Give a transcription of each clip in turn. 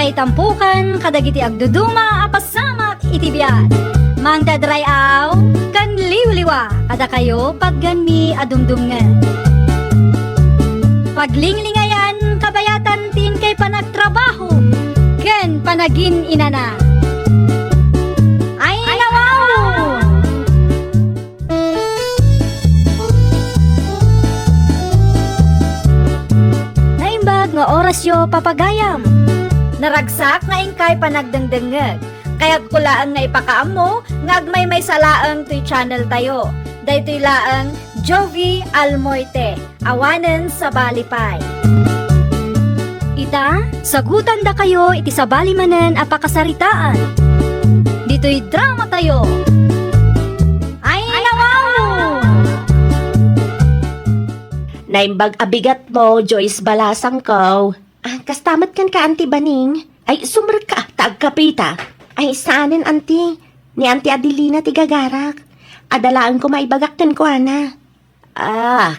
kay tampukan kadagiti agduduma apasamak itibiyat. Mang dadrayaw kan liwliwa kada kayo pagganmi adumdumngan. Paglinglingayan kabayatan tin kay panagtrabaho ken panagin inana. Ay nawaw! Naimbag nga oras yo papagayam. Naragsak nga ingkay panagdengdengeg. Kaya't kulaan nga ipakaam mo, ngagmay may salaang to'y channel tayo. Daytoy laang Jovi Almoite, awanen sa balipay. Ita, sagutan da kayo iti sa balimanen apakasaritaan. Dito'y drama tayo. Ay nawaw! Naimbag abigat mo, Joyce Balasang ko. Kastamat kan ka, Auntie Baning. Ay, sumr ka, tagkapita. Ay, saanin, Auntie? Ni Auntie Adelina tigagarak. Adalaan ko maibagakten ko, ana.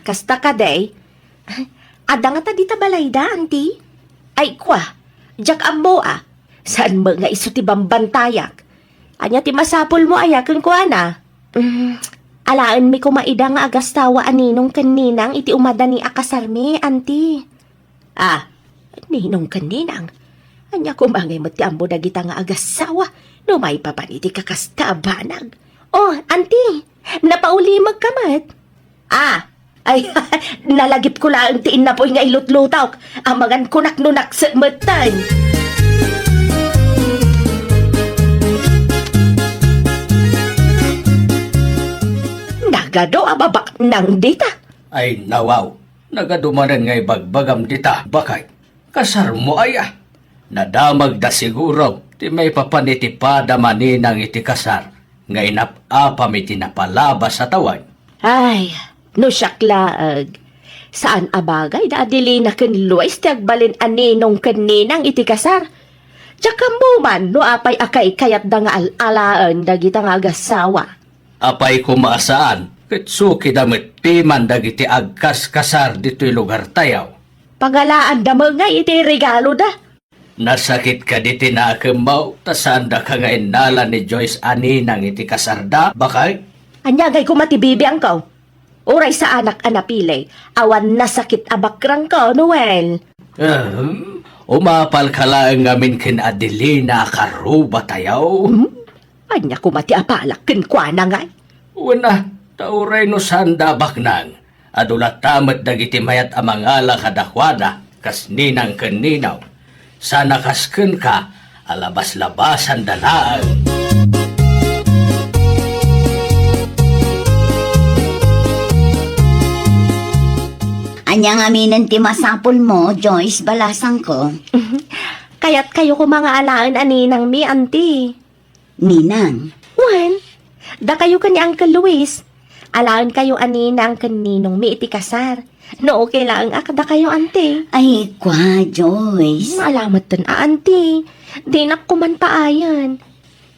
Kasta ka, day. Ada nga ta dita balayda, Auntie? Ay, kwa, jak ambo, Saan mo nga iso ti bambantayak? Anya ti masapol mo ayakan ko, ana. Alaan mi kumaida nga agastawa aninong kaninang iti umada ni akasarmi, Auntie. Ninong kaninang. Anya kumangay mo ti ambo na kita nga agasawa. No may papaniti kakastabanag. Oh, Auntie, napaulimag kamat. Ay, nalagip ko lang tiin na po nga ilutlutaw. Amangan kunak-nunak sa matan. Nagado ababak ng dita. Ay nawaw, nagadumanan ngay bagbagam dita. Bakay, kasar mo aya. Nadamag da siguro, ti may papanitipada maninang iti kasar. Ngay napapam iti napalaba sa tawan. Ay, no syaklaag. Saan abagay da adili na kanluwais ti agbalin aninong kaninang iti kasar? Tsaka mo man, no apay akay kayat da nga alalaan dagita nga agasawa. Apay kumasaan, kitsuki damit timan dagiti agkas kasar dito'y lugar tayaw. Pagalaan da mo nga iti regalo da. Nasakit ka diti na akemaw, tasanda ka nga inala ni Joyce aninang iti kasarda, bakay? Anyagay ko matibibi ang ko. Uray sa anak anapilay, awan nasakit abakrang ko, Noel. Umapal ka lang ngamin kin Adelina karuba tayaw. Anya ko mati apalak kinkwa na nga. Una, tauray no sanda baknang. Adulat tamat dagiti mayat amangala kadakwada, kas ninang kaninaw. Sana kasken ka, alabas-labasan dalaan. Anyang aminan ti masapol mo, Joyce Balasang ko. Kaya't kayo ko mga alaan aninang mi, Auntie. Ninang, Wen, da kayo ka ni Uncle Luis. Alaan kayo aninang kaninong mi iti kasar. No, okay lang akada kayo, Auntie. ay kwa, Joyce. Alamat tan, Auntie. Di na kuman paayan.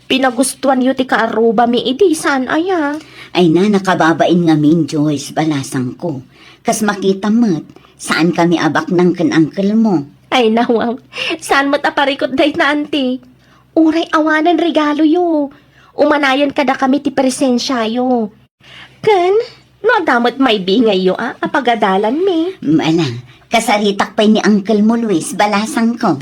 Pinagustuhan yu ti kaaruba mi iti saan aya. Ay na, nakababain ngamin, Joyce Balasang ko. Kas makita mo't, saan kami abak ng kan-uncle mo? Ay nawang, saan mo't aparikot dahit na, Auntie? Uray awanan regalo yu. Umanayon kada kami ti presensya yu. Ken, no damot may bingay yu, apagadalan mi. Mala, kasaritak pa ni Uncle mo, Luis Balasang ko.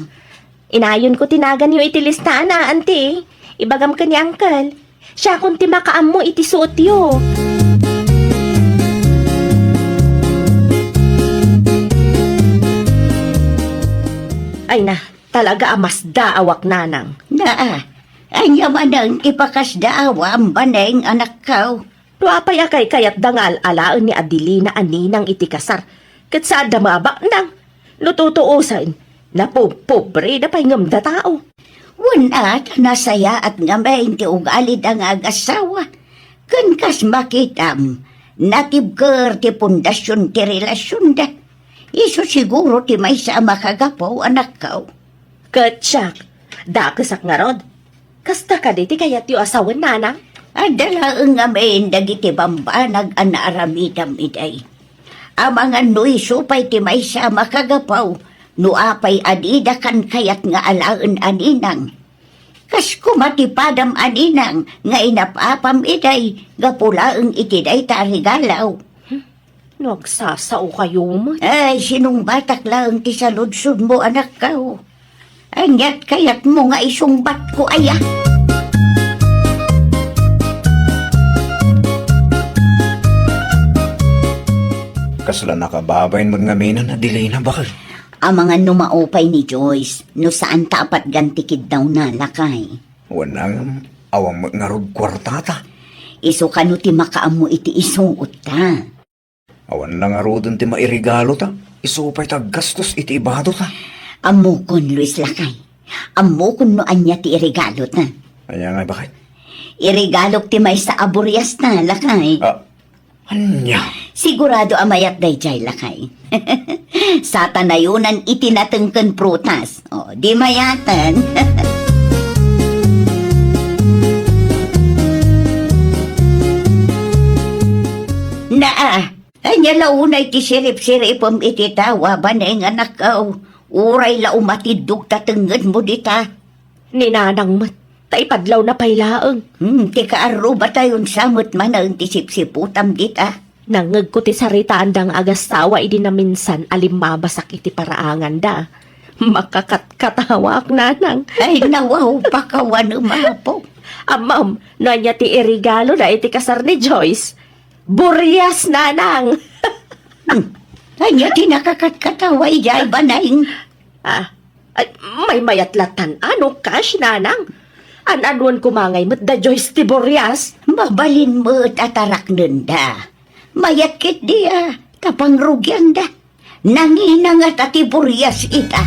Inayon ko tinagan yu iti listahan, Auntie. Ibagam ka ni Uncle. Siya kung ti makaam mo iti suot yu. Ay na, talaga amas daawak nanang. Anya manang ipakasdaawa ang baneng anak ko. Tuapay akay kayat dangal alaan ni Adelina aninang iti kasar. Kat sa damabak nang lututuusan na pobre na pahingam da tao. Wunat, nasaya at ngamain ti ugalid ang agasawa. Kan kas makitam, nakibker ti pundasyon ti relasyon da. Iso siguro ti may sa makagapaw anak ko. Katsak, dakesak nga rod. Kasta ka diti kayat yu asawan nanang? Adala ang ngamain dagiti bambanag anaaramitam iday. Ang mga nuiso pa'y ti may sa makagapaw, Nuapay adida kan kayat nga alaan aninang. Kas kumatipadam aninang nga inapapam iday, gapulaang itiday ta regalaw. Nagsasao kayo mo. Ay, sinong batak lang ti saludsod mo anak kao. Anyat kayat mo nga isungbat ko aya. Kasla nakababayin magngaminan na delay na bakal. Ang mga numaopay ni Joyce, no saan tapat gantikid daw na lakay. Wanang awang magngarod kwartata. Iso kano ti makaamo iti isungot ta. Awan lang arodon ti mairigalo ta. Isupay ta gastos iti ibado ta. Amukon, Luis Lakay. Amukon no anya ti irigalo ta. Kaya nga bakit? Irigalok ti may sa aburyas na, Lakay. Anya? Sigurado amayat dayjay, Lakay. Sa tanayunan itinatengken prutas. O, di mayatan. Naa, anya launay ti sirip-siripom iti tawa ba na yung anak ko? Uray la umatidog tatenged mo dita. Ninanang mat, taipadlaw na pailaang. Ti kaaro ba tayon samot man ang ti sipsiputam dita? Nangag ko ti saritaan dang agasawa idi na minsan alimmabasak iti paraangan da. Makakatkatawak nanang. Ay nawaw pakawan umapo. Ma'am, no anya ti irigalo na iti kasar ni Joyce. Buryas nanang. Anya ti nakakatkataway jay banayng. Ay, may mayatlatan ano cash nanang. An-anuan kumangay mo't da Joyce ti buryas. Mabalin mo't atarak nunda. Mayakit dia, tapang rugyan da. Nanginangat ati buryas ita.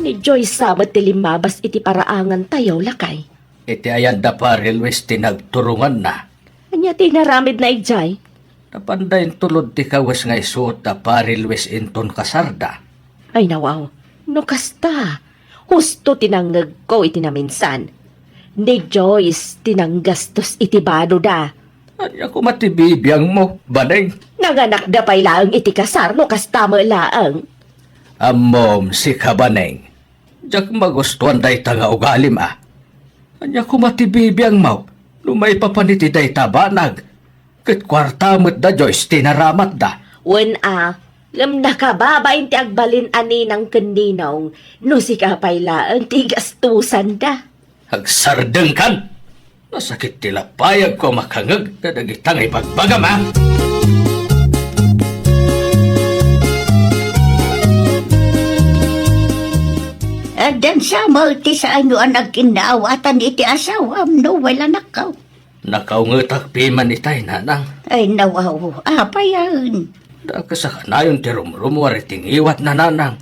Ni Joyce sabat ti limabas iti paraangan tayo lakay. Iti ayan da paril wis tinagturungan na. Anya ti naramid na ijay. Napandayin tulod ti kawas nga isuot da paril wis inton kasarda. Ay nawaw, no kasta. Husto tinanggag ko iti na minsan. Ni Joyce tinanggastos iti bado da. Anya ko matibibiyang mo, baneng. Nanganak da pay laang iti kasar no kasta mo laang. Amom si kabaneng. Diyak magustuhan day ta nga ugalim ah. Anya ko matibibiyang mo, lumay papaniti day tabanag. Kat kwarta mo't da Joyce tinaramat da. Wen ngam nakababain ti agbalin ani ng kandinaw, no si kapay laang ti gastusan da. Hagsardeng kan. Masakit tila payag ko makangag na dagitang ipagbagam ha. Dan sa ti sa ano ang nagkinaawatan iti asawam no wala nakaw. Nakaungetak piman itay nanang. Ay nawaw, apayan. Daka sa kanayon ti rumrumwar iting iwat na nanang.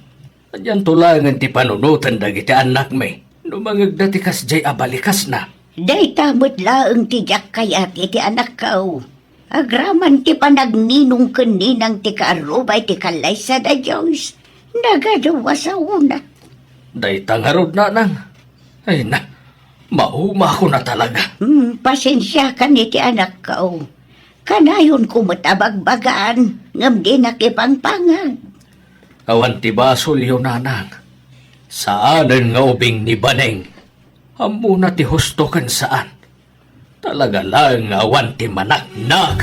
Adyan tulangan ti panunutan dagiti anak may. Numangag dati kas jay abalikas na. Day tamot laang tiyak kayat iti anak kao. Agraman ti panagninong kaninang ti kaarubay ti kalaysa da Diyos. Nagadawa sa una. Day tangarod nanang. Ay na, mauma ko na talaga. Pasensya ka ni ti anak kao. Kanayon ko matabagbagaan, ngam di nakipangpangan. Awan ti basol yun nanang. Saanan nga ubing ni Baneng. Amo na ti husto kan saan. Talaga lang nga awan ti manak na.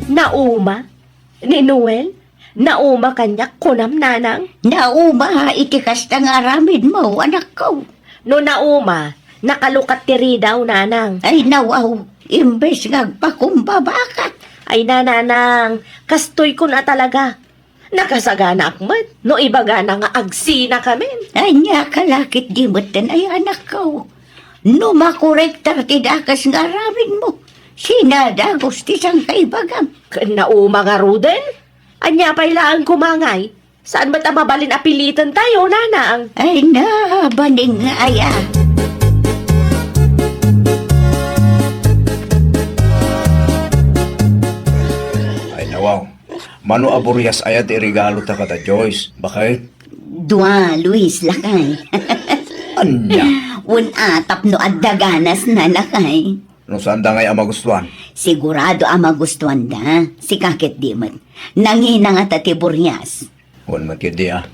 Nauma? Ni Noel? Nauma kanyak kunam nanang? Nauma iti kasta nga aramid mo, anak ko. No nauma, nakalukat tiri daw nanang. Ay nawaw, imbes ngagpakumbabakat. Ay nananang, kastoy ko na talaga. Nakasagana akmat, no ibaga na nga agsina kami. Anya kalakit di mo't ay anak ko. No makorektar ti dakas nga aramid mo. Sinadagos ti sang kaibagam. Nauma nga ruden? Anya pa'y laang kumangay. Saan ba't mabalin apilitan tayo, nanang? Ay na, baning nga aya. Ay nawaw. Mano aburyas ayat irigalo ta kata Joyce. Bakit? Dua, Luis, lakay. Anya. Un atap no adaganas na lakay. No saan da ngay ang magustuhan? Sigurado ang magustuhan da. Si kakit di man. Nangina nga tati Buryas. Huwag magkidi ah.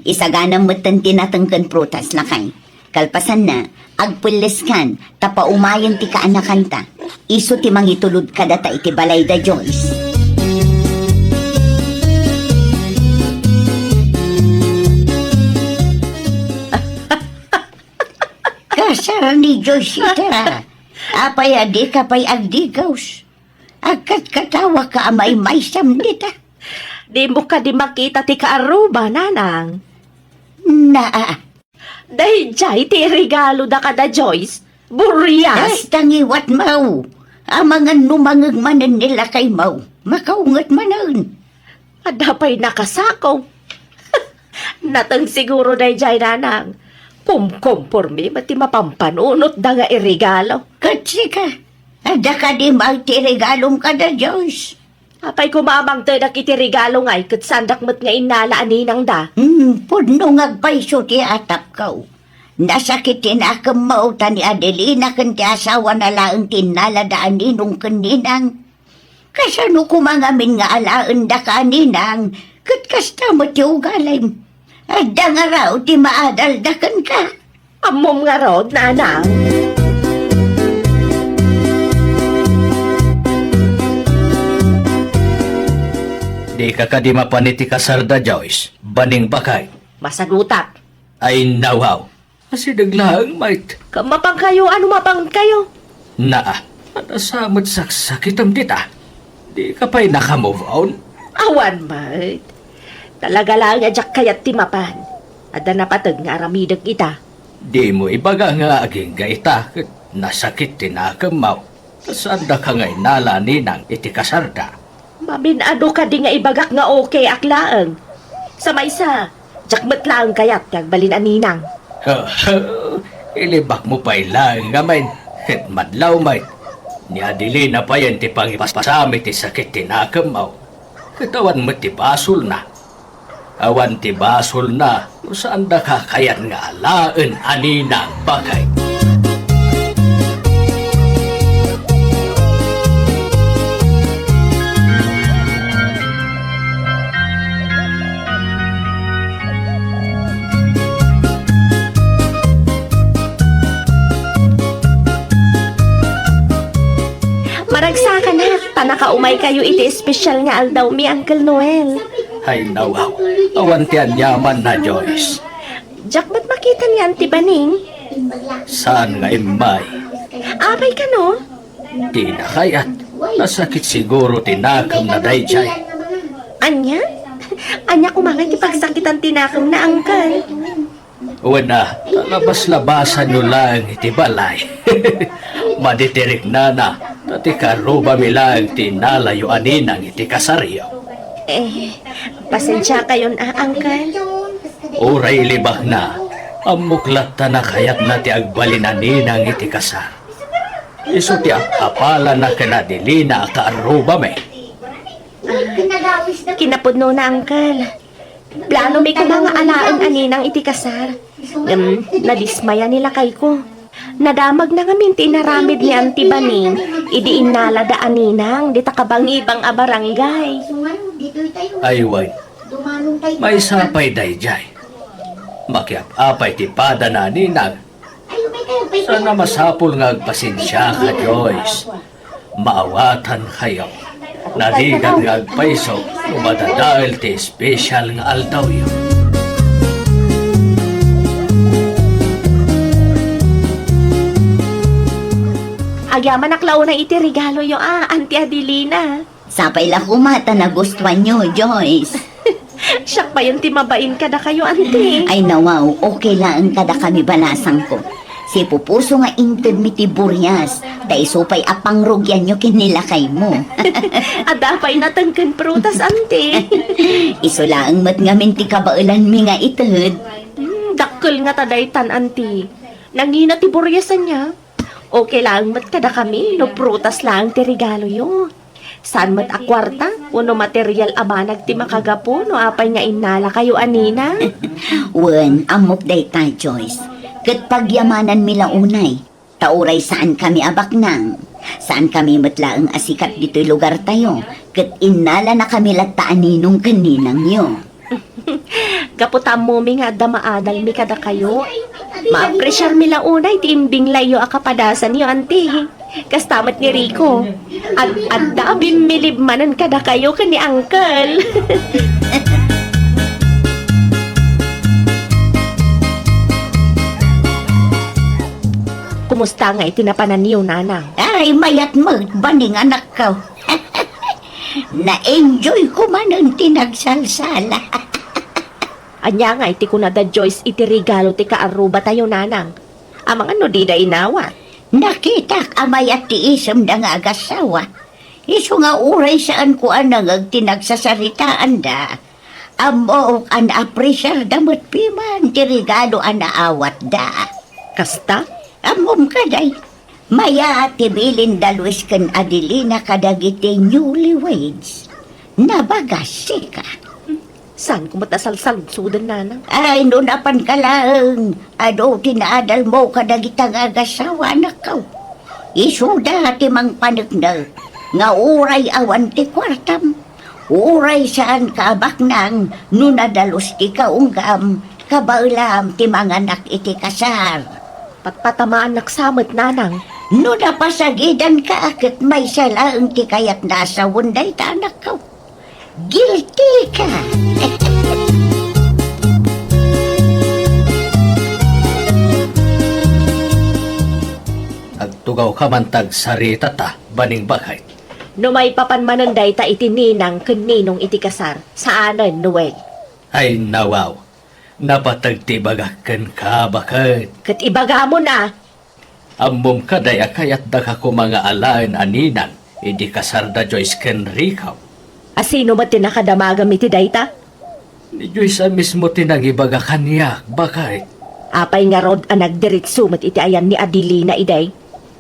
Isagana mo tan tinatangkan prutas lakay. Kalpasan na, agpulis kan, tapa umayan ti kaanakan ta. Iso ti mangitulod ka data iti balay da Joyce. Kasar ni Joyce ita. Apay adi kapay agdigaws. Agkat katawa ka amay may samdita. Di mo ka di makita ti kaaruba, nanang. Naa. Dahil jay ti regalo da kada Joyce. Buryas. Tangiwat mau. Amangan numangag manan nila kay mau. Makaungat manan. Adapay nakasakaw. Natang siguro dahil jay, nanang. Kumporme mati mapampanunot da nga irregalo. Katsi ka. Ada ka di magtiregalong ka na, Diyos. Apay kumamang to nakiti regalo ngay kat sandak mat nga inala aninang da. Puno ngagpaiso ti atap kaw. Nasakitin akam mauta ni Adelina kan ti asawa na laang tinala da aninong kaninang. Kasano kumangamin nga alaan da kaninang, kat kasta mo ti ugalay. Ada nga raw ti maadal da kan ka. Amom nga rod, nanang. Di ka ka di mapaniti kasarda, Joyce. Baning bakay. Masagutat. Ay nawaw. Kasi naglaang mait. Kamapang kayo, ano mapang kayo? Naa. Anasamad saksakit ang dita. Di ka pa'y nakamove on? Awan, mate. Talaga lang adyak kayat timapan. Ada napatag nga aramidag ita. Di mo ibaga nga aging gaita. Kat nasakit tinakamaw. Tasanda ka nga'y nalani ng iti kasarda. Mabinado ka di nga ibagak nga okay aklaang. Sa maysa, jakmat lang kayat kag balin aninang. Ilibak mo pa'y lang nga may madlaw may. Ni Adelina pa yan ti pangipasami ti sakit tinakamaw. Katawan mo ti basol na. Awan ti basol na. Saan da ka kayat nga alaan aninang bagay. Maragsakan na, panakaumay kayo iti espesyal nga aldaw mi Uncle Noel. Ay nawaw. Awan ti anyaman na, Joyce. Jakmat makita ni Auntie Baning. Saan nga imay? Abay ka no? Di na kayat. Nasakit siguro tinakam na dayjay. Anya? Anya kumangay ti pagsakitan tinakam na Uncle. Wala, talabas-labasan nyo lang iti balay. Maditirik na na. Tati karuba mi lang tinalayo aninang iti kasaryo. Pasensya kayo na Uncle. Uray libak na. Amuklat ta na kayat na ti agbalin aninang iti kasar. Iso ti apala na kanadili na kaaruba me. Kinapudno na Uncle. Plano may kumanga alaan aninang iti kasar. Nadismaya nila kay ko. Nadamag na ngamin tinaramid ni Auntie Baning. Idi inala da aninang dita kabang ibang abarangay. Aywan, may sapay dayjay. Makiap-apay ti pada na ninang. Sana masapul nga agpasensya ka, Joyce. Maawatan kayo. Naligan nga agpaiso umadadahil ti special nga aldaw yun. Agyaman aklaw na iti regalo yo Auntie Adelina. Sapay lang kumata na gustuhan nyo, Joyce. Siyak pa yung timabain ka na kayo, Auntie. Ay nawaw, okay lang kada kami balasang ko. Si Pupuso nga inted mi ti Buryas, dahil supay apang rugyan nyo kinilakay mo. Adapay natangkan prutas, Auntie. Iso lang mat nga minti kabailan mi nga ited. Dakkel nga tadaytan, Auntie. Nangina ti buryasan niya. Okay lang mat kada kami, no prutas lang ti regalo yo. Saan mat akwarta, uno material amanag ti makagapo, no apay nga inala kayo anina. Wen, amok day ta, Joyce. Kat pagyamanan mila unay, tauray saan kami abaknang. Saan kami matlaang asikat dito'y lugar tayo. Kat inala na kami lataan ninong kaninang yo. Kaputam mo mi nga damaadal mi kada kayo. Ma-pressure mi launay ti imbing layo akapadasan niyo anti. Kastamat ni Rico. At dabim milibmanan kada kayo kani uncle. Kumusta nga itinapanan niyo, nanang? Ay, mayat mo, baning anak ko. Na-enjoy ko man ang tinagsalsala. Anya nga iti kunada Joyce iti regalo ti kaaruba tayo, nanang. Amang ano di da inawat. Nakita amay at tiisam na nga agasawa. Iso nga uray saan ko anang ang tinagsasaritaan da. Amo an apresyar damot piman ti regalo an naawat da. Kasta? Amom kaday. Maya tibilin dalwis kan Adelina kadagiti newlyweds. Nabagasi ka. Saan kumatasalsal sudan, nanang? Ay, nunapan ka lang. Ado, tinaadal mo kadagitang agasawa na ka. Isuda ti mang panagnag. Nga uray awan ti kwartam. Uray saan kabak nang nunadalos ti kaunggam. Kabaulam ti mga anak iti kasar. Patpatamaan naksamot, nanang. Nunapasagidan ka akit may salaang ti kayat nasa wunday ta anak ka. Guilty ka. Agtugaw ka man tag sarita ta, baning bakay. No may papanmananday ta iti ninang kaninong iti kasar. Saanan, Noel? Ay nawaw, napatagtibagakan ka bakit. Kat ibaga mo na. Amom ka daya kayat daga ko mga alaan aninang, hindi kasarda Joyce ken Ricaw. Asino mo tinakadamagam iti dayta? Ni Joyce mismo tinagibaga kaniya, bakit? Apay nga rod ang nagdiritso mat iti ayan ni Adelina iday.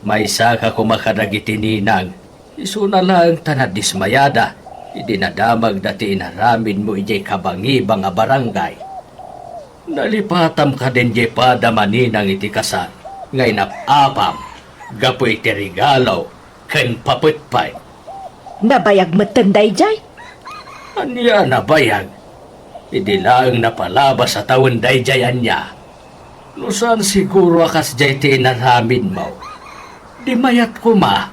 May saka kumakadagiti ninang, isuna lang tanad dismayada, idinadamag dati inaramin mo ijay kabangibang a barangay. Nalipatam ka din jay padamaninang iti kasal, ngay napapam, gapoy iti regalo, ken paputpay. Nabayag matanday jay. Anya nabayag, idilaang napalabas sa taon dayjayan niya. Nusan siguro akas jay tinaramin mo. Di mayat ko ma,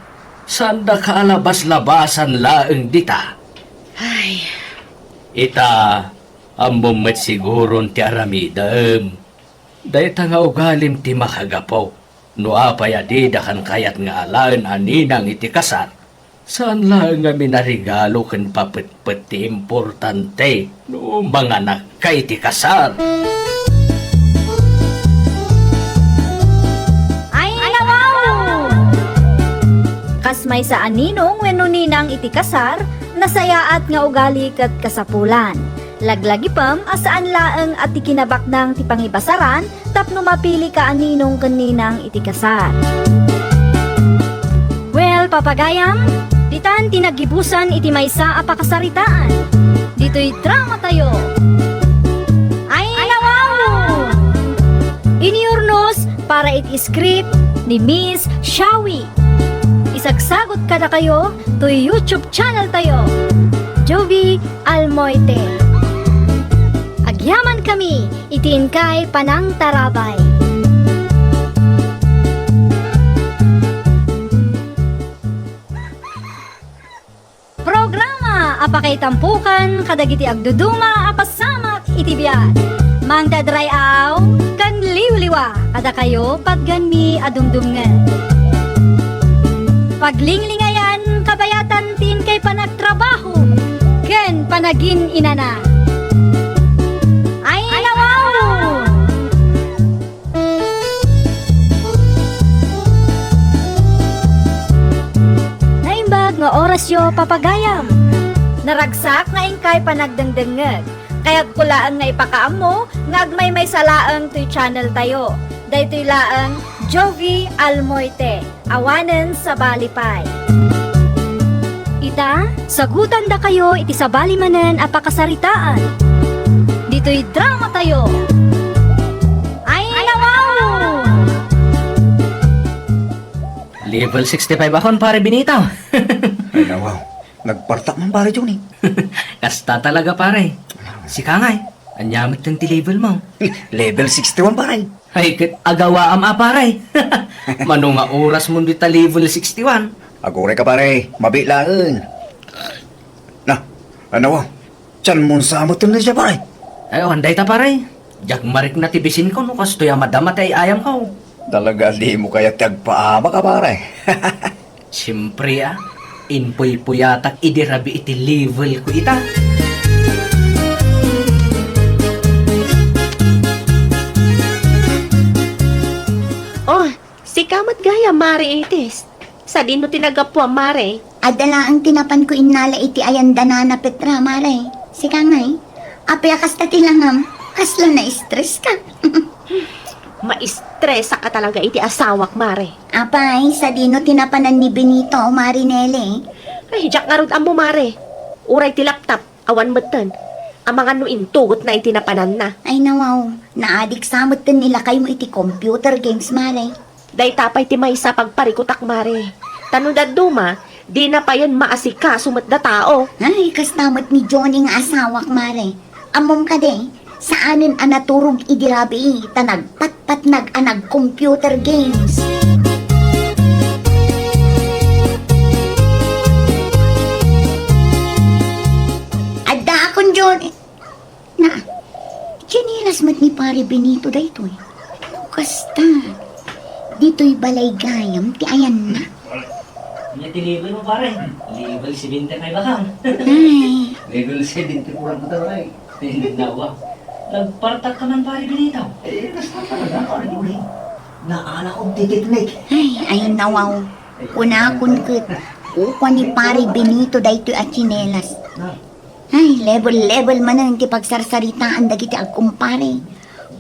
saan da kaalabas-labasan laeng dita. Ay, Ita, ambumet siguro ti aramidem. Dayta nga ugalim ti makagapo. No apay adida kan kayat nga alaan aninang iti kasar. Saan lang nga minarigalo kan papet-pet ti importante no mga nakay ti kasar. Ay, nawaw! Kas may sa aninong wenno ninang iti kasar, nasayaat nga ugali kat kasapulan. Laglagi pam asaan laeng at ikinabaknang ti pangibasaran tapno mapili ka aninong kaninang iti kasar. Well, papagayam, ditan tinagibusan iti maysa a pakasaritaan. Dito'y drama tayo. Ay, nawaw! Iniurnos para iti script ni Miss Shawi. Isagsagot kada kayo to YouTube channel tayo. Jovi Almoite. Agyaman kami, itiin kay Panang Tarabay. Programa apakay tampukan kadagiti agduduma apasamak iti biyan. Mangdadrayaw kan liwliwa kada kayo pagganmi adumdumngan. Paglinglingayan kabayatan tin kay panagtrabaho ken panagin inana. Ay nawaw! Naimbag nga orasyo papagayam. Naragsak nga ingkay panagdengdengeg. Kaya't kulaan nga ipakaam mo, ngagmay may salaang to'y channel tayo. Daytoy laang Jovi Almoite, awanen sa balipay. Ita, sagutan da kayo iti sa balimanen apakasaritaan. Dito'y drama tayo. Ay nawaw! Level 65 akon, pare Benito. Ay nawaw, nagpartak man pare Johnny. Kasta talaga, pare. Si Kangay, anyamit ng level mo. Level 61 pare. Ay, agawa am pare. Mano nga oras mo dito level 61. Agore ka pare, mabilaan. Na, ano tiyan mo samot na siya pare. Ay, anday ta pare. Jak marik na tibisin ko, no kasto ya madamat ay ayam ko. Talaga di mo kaya tagpaama ka pare. Siyempre inpoy-puyatak idirabi iti level ko ita. Oh, si kamat gaya, Mare Itis. Sa dino tinagapwa, Mare. Adala ang tinapan ko inala iti ayanda na Petra, mare. Sika ngay, apya kasta tilangam, kaslo na stress ka. Maistresa ka talaga iti asawak, Mare. Apay, sa dino tinapanan ni Benito, Marinelle. Ay, jak nga rod amo, Mare. Uray ti laptop, awan matan. Ang mga nuin tugot na itinapanan na. Ay nawaw, naadik samot din nila kayo iti computer games, mare. Day tapay ti may sa pagparikutak, Mare. Tanong da duma, di na pa yan maasika sumat da tao. Ay, kastamot ni Johnny nga asawak, mare. Amom ka de, saanin anaturog idirabi, tanagpat-pat nag-anag computer games. Adda akong Johnny. Na, chinilas mat ni pare Benito da ito eh. Kasta, dito'y balay gayam, ti ayan na. Iti level mo pare. Level 70 may bakang. Ay, Level 70 kurang ka tayo. Nawa. Nagpartak ka man pare Benito. Eh, basta talaga pare Johnny. Naala ko titiknik. ay, ayun na wow. Kunakon kat. Ukwa ni pare Benito daytoy at chinelas. Ay, level man ti pagsarsaritaan dagiti agkumpare.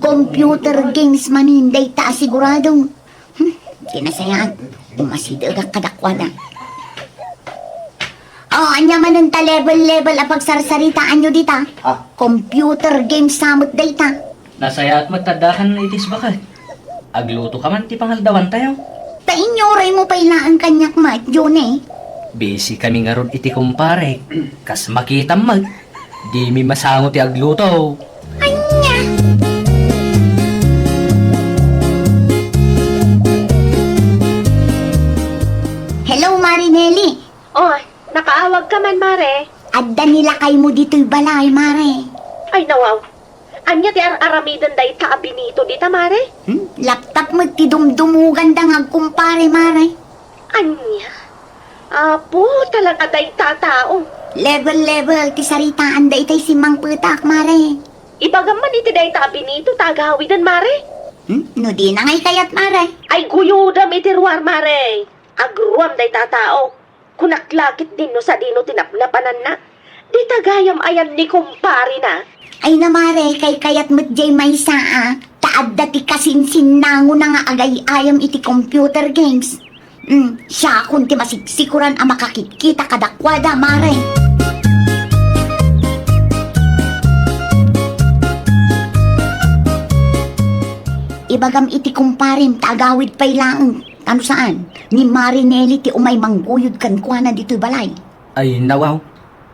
Computer games man hindi ta asigurado. Kinasayaan. Umasidag kadakwa na. Oh, anya man ang ta level a pagsarsaritaan nyo dita. Computer games samot data. Nasaya at magtadakan na itis bakit? Agluto ka man ti pangaldawan tayo. Ta inyoray mo pa ilaan kanyak mat, Jone. Busy kami nga ron iti kumpare. Kas makita mag. Di mi masango ti agluto. Anya! Hello, Marinelli. Oh, nakaawag ka man, Mare. Adda nila kay mo dito'y balay, Mare. Ay, nawaw. Anya ti aramidan day ta Benito dita, Mare? Laptop mo ti dumdumugan da nga kumpare, Mare. Anya? Apo, talaga day tatao. Level ti saritaan da itay si Mang Putak, Mare. Ibagaman iti day ta Benito, tagahawidan, Mare. No di na ngay kayat, Mare. Ay, guyudam iti ruwar, Mare. Agruam day tatao. Kunaklakit din no sa dino tinaplapanan na. Di tagayam ayan ni kumpare na. Ay na, Mare, kay kayat mo't jay may saa. Taad dati kasinsin nango na nga agay ayam iti computer games. Siya kung ti masiksikuran ang makakikita kadakwada, Mare. Ibagam iti kumparim, tagawid pa'y laang. Ano saan? Ni Marinelli ti umay mangguyod kan kwa na dito'y balay. Ay nawaw.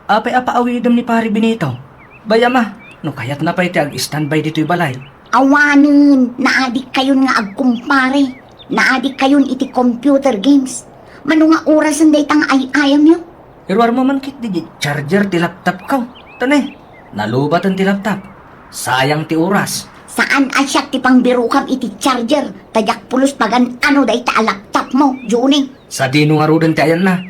Apay apaawidam ni pare Benito. Bayama. No kayat na pa iti ag-standby dito'y balay. Awanin, naadik kayon nga agkumpare. Naadik kayon iti computer games. Mano nga oras ang daytang ay-ayam nyo? Irwar mo man kit di charger ti laptop ka. Tane. Nalubatan ti laptop. Sayang ti oras. Saan asyak ti pangbirukam iti charger? Tadyak pulos pagan ano dayta a laptop mo, Juni? Sa dino nga rudan ti ayan na.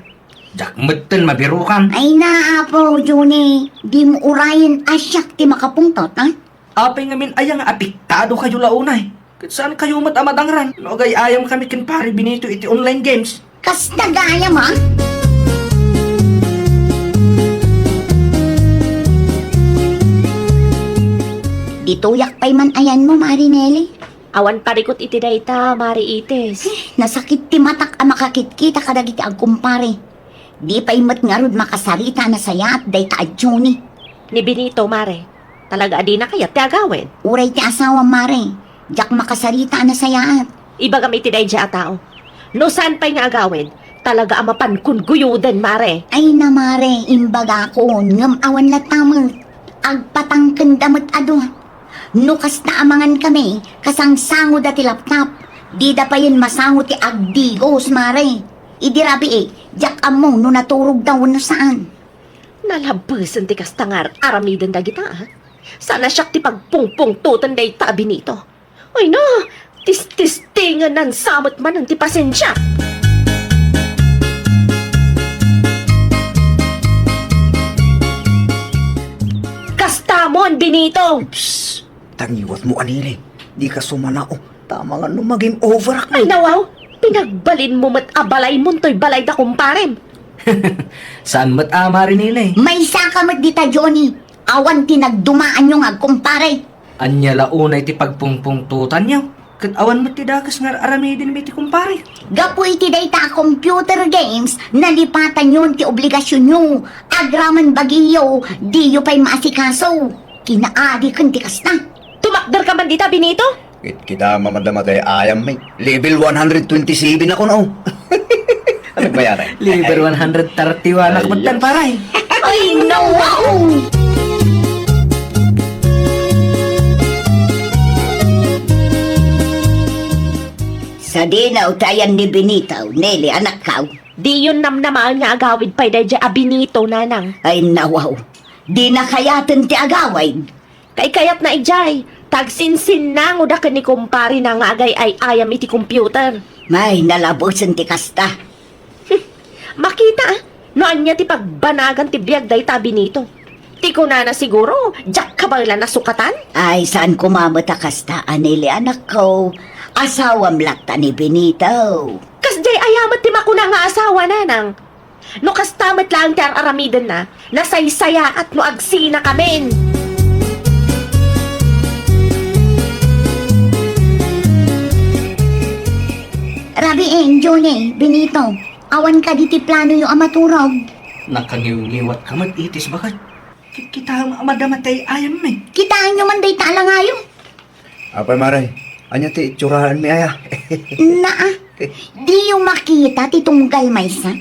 Jak medten mabirukan. Ay naapo, Juni. Di mo urayin asyak ti makapungtot, ha? Apay ngamin ayang apiktado kayo launay. Kit saan kayo matamadangran? No gay ayam kami kin pare Benito iti online games. Kas nagayam, ha? Dituyak pa'y man ayan mo, Marinelli. Awan parikot iti dayta, Mare Itis. Nasakit ti matak a makakit-kita kadagiti agkumpare. Di pa imat nga rod makasarita na saya at day ta Juni. Ni Benito, Mare. Talaga adi na kaya ti agawin. Uray ti asawa, Mare. Diyak makasarita na saya at. Ibagam iti day dya tao. No saan pa'y nga agawid? Talaga amapan kun guyuden, mare. Ay namare, imbaga ko, ngam awan na tamang agpatangken damat ado. Nukas na amangan kami, kasangsango da ti laptop. Di da pa yun masango ti agdigos, mare. Idirabi jak among no naturog daw no saan. Nalabusan ti kastangar, aramiden da kita, ha? Sana siya ti pagpungpung tutan day tabi nito. Ay no, tis-tistingan nan samot man ang ti pasensya. Kastamon, Benito! Psst, tangiwat mo anili. Di ka sumanao. Tama nga no mag-game over ako. Ay nawaw, pinagbalin mo mat abalay mo to'y balay da kumparem. Saan mat rin nila eh? May sakamat dita, Johnny. Awan tinagdumaan yung agkumpare. Anya launay ti pagpungpungtutan niyo. Kat awan mo ti dakas nga aramidin mi ti kumpare. Gapoy ti dayta computer games, nalipatan yun ti obligasyon nyo. Agraman bagiyo, di yo pa'y maasikaso. Kinaadi kan ti kasta. Tumakder ka man dita, Benito? Kita mamadamatay ayam may. Level 127 ako no. Ano bayaran? Liber 131 ako magdan paray. Ay, nawaw! Sa dinaw tayan ni Benito, Nelly, anak kaw. Di yun namnamaan nga agawid pa'y dadya a Benito, nanang. Ay, nawaw. Di na kayatan ti agaway. Kay kayat na ijay, tagsinsin na nguda ka ni kumpari na nga agay ay ayam iti computer. May nalabosan ti kasta. Makita noan niya ti pagbanagan ti biyag day tabi nito. Ti ko na siguro, jak kabala na sukatan? Ay, saan kumamata kasta, Nelly, anak ko. Asawam lakta ni Benito. Kas jay ayamat ti makuna nga asawa, nanang. No kastamat lang ti aramidan na, nasaysaya at no agsina kamen. Rabi Johnny, Benito, awan ka di ti plano yung amaturog. Nakangiw-ngiwat ka mat itis bakit? Kita madamatay ayam eh. Kitaan nyo man day tala ngayon. Apay maray. Anya ti itsurahan mi aya. Naa, di yung makita ti tunggal maysa.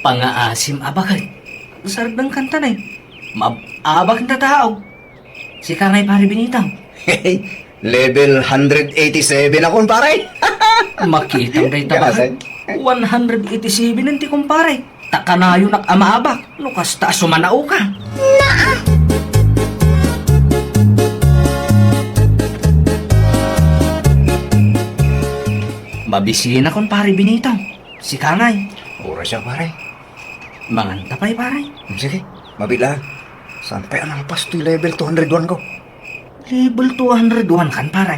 Pangaasim abakay. Sarap ng kanta na eh. Mababak na tao. Si Karay Pari Benito. Level 187 ako pare. Makitang day tabakay. 187 nanti kumpare. Takanayo nak amaabak. Lukas taas sumanao ka. Mabisina kon pare Benito. Si Kanay. Oras siya pare. Manganta pa'y pare. Sige, mabila. Sampai anang pas to level 201 ko. Level 201 kan pare.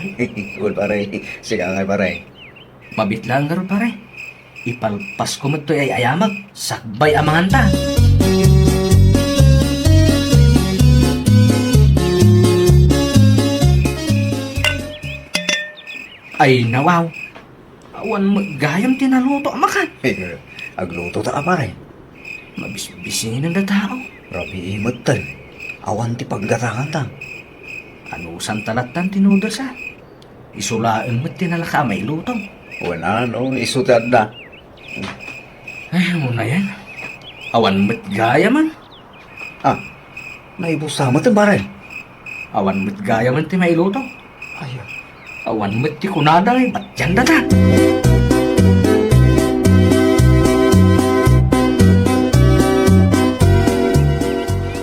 Well pare, sige nga pare. Mabit lang garo pare. Ipalpas ko mo to ay ayamag. Sakbay ang manganta. Ay nawaw. Awan mo gayam tinaluto amakan. Agluto ta pare. Mabisbisin ng tao. Rabi imot tal. Awan ti pagdatangan ta. Ano san talatan tinudal sa? Isulaan mo't tinalaka may lutong. Wala no, isutad na. Ay, muna yan. Awan mo't gaya man. Ah, naibusa mo ti pare. Awan mo't gaya man ti may lutong. Ay, Awan mo't ti kunada ay ba't yan data?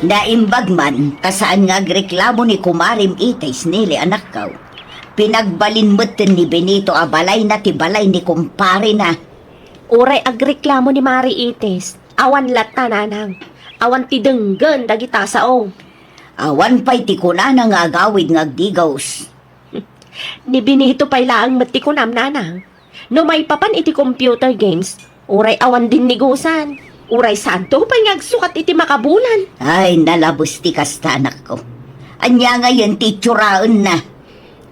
Naimbag man, kasaan nga agreklamo ni Kumarim Itis nili anak kaw. Pinagbalin mo't ni Benito abalay na tibalay ni kumpare na. Uray agreklamo ni Mari Itis. Awan lata, nanang. Awan ti denggan dagita sao. Awan pa'y tikuna na nga agawid nga agdigaws. Ni Benito pa'y laang matikunam, nanang. No may papan iti computer games, uray awan din nigusan. Uray santo pa'y ngagsukat iti makabulan. Ay, nalabos ti kasta anak ko. Anya ngayon ti tsuraan na.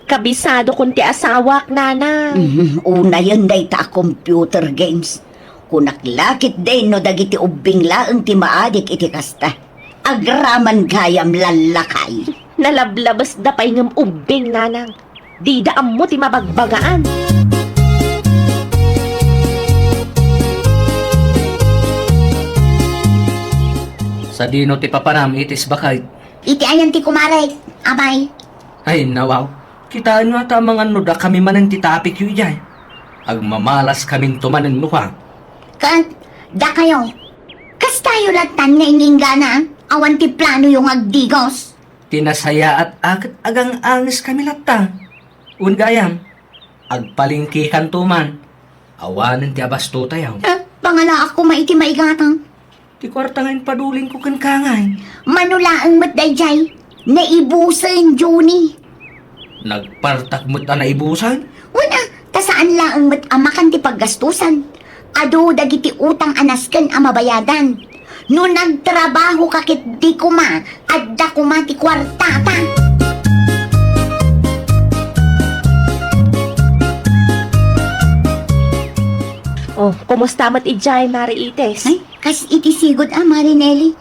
Kabisado kun ti asawak, nanang. Una yun day ta computer games. Kunaklakit day no dagiti ubing laang ti maadik iti kasta. Agraman gayam lalakay. Nalablabas da pa'y ngam ubing, nanang. Di daam mo ti mabagbagaan. Sa dino ti papanam itis bakay. Iti ayan ti kumaray. Abay. Ay nawaw, kitaan nga ta mga nuda kami manang titapik yu ijay. Agmamalas kaming tumanan nuha. Kat, da kayo. Kas tayo latan nga iningana. Awan ti plano yung agdigos. Tinasaya at agad agang angis kami latta. Ungayam, agpalingkikan tuman. Awanan ti abasto tayaw. Pangala ako maiti maigatang. Ti kwarta ngayon paduling ko kan kangay. Manulaang matdayjay. Naibusan, Juni. Nagpartak mo't na naibusan. Wala, tasaan laang amakan ti paggastusan. Ado dagiti utang anasken amabayadan. No nagtrabaho kakit di kuma, adda kuma ti kwartata. Oh, kumusta mat ijay, Mariites? Ay, kas iti sigod Marinelli.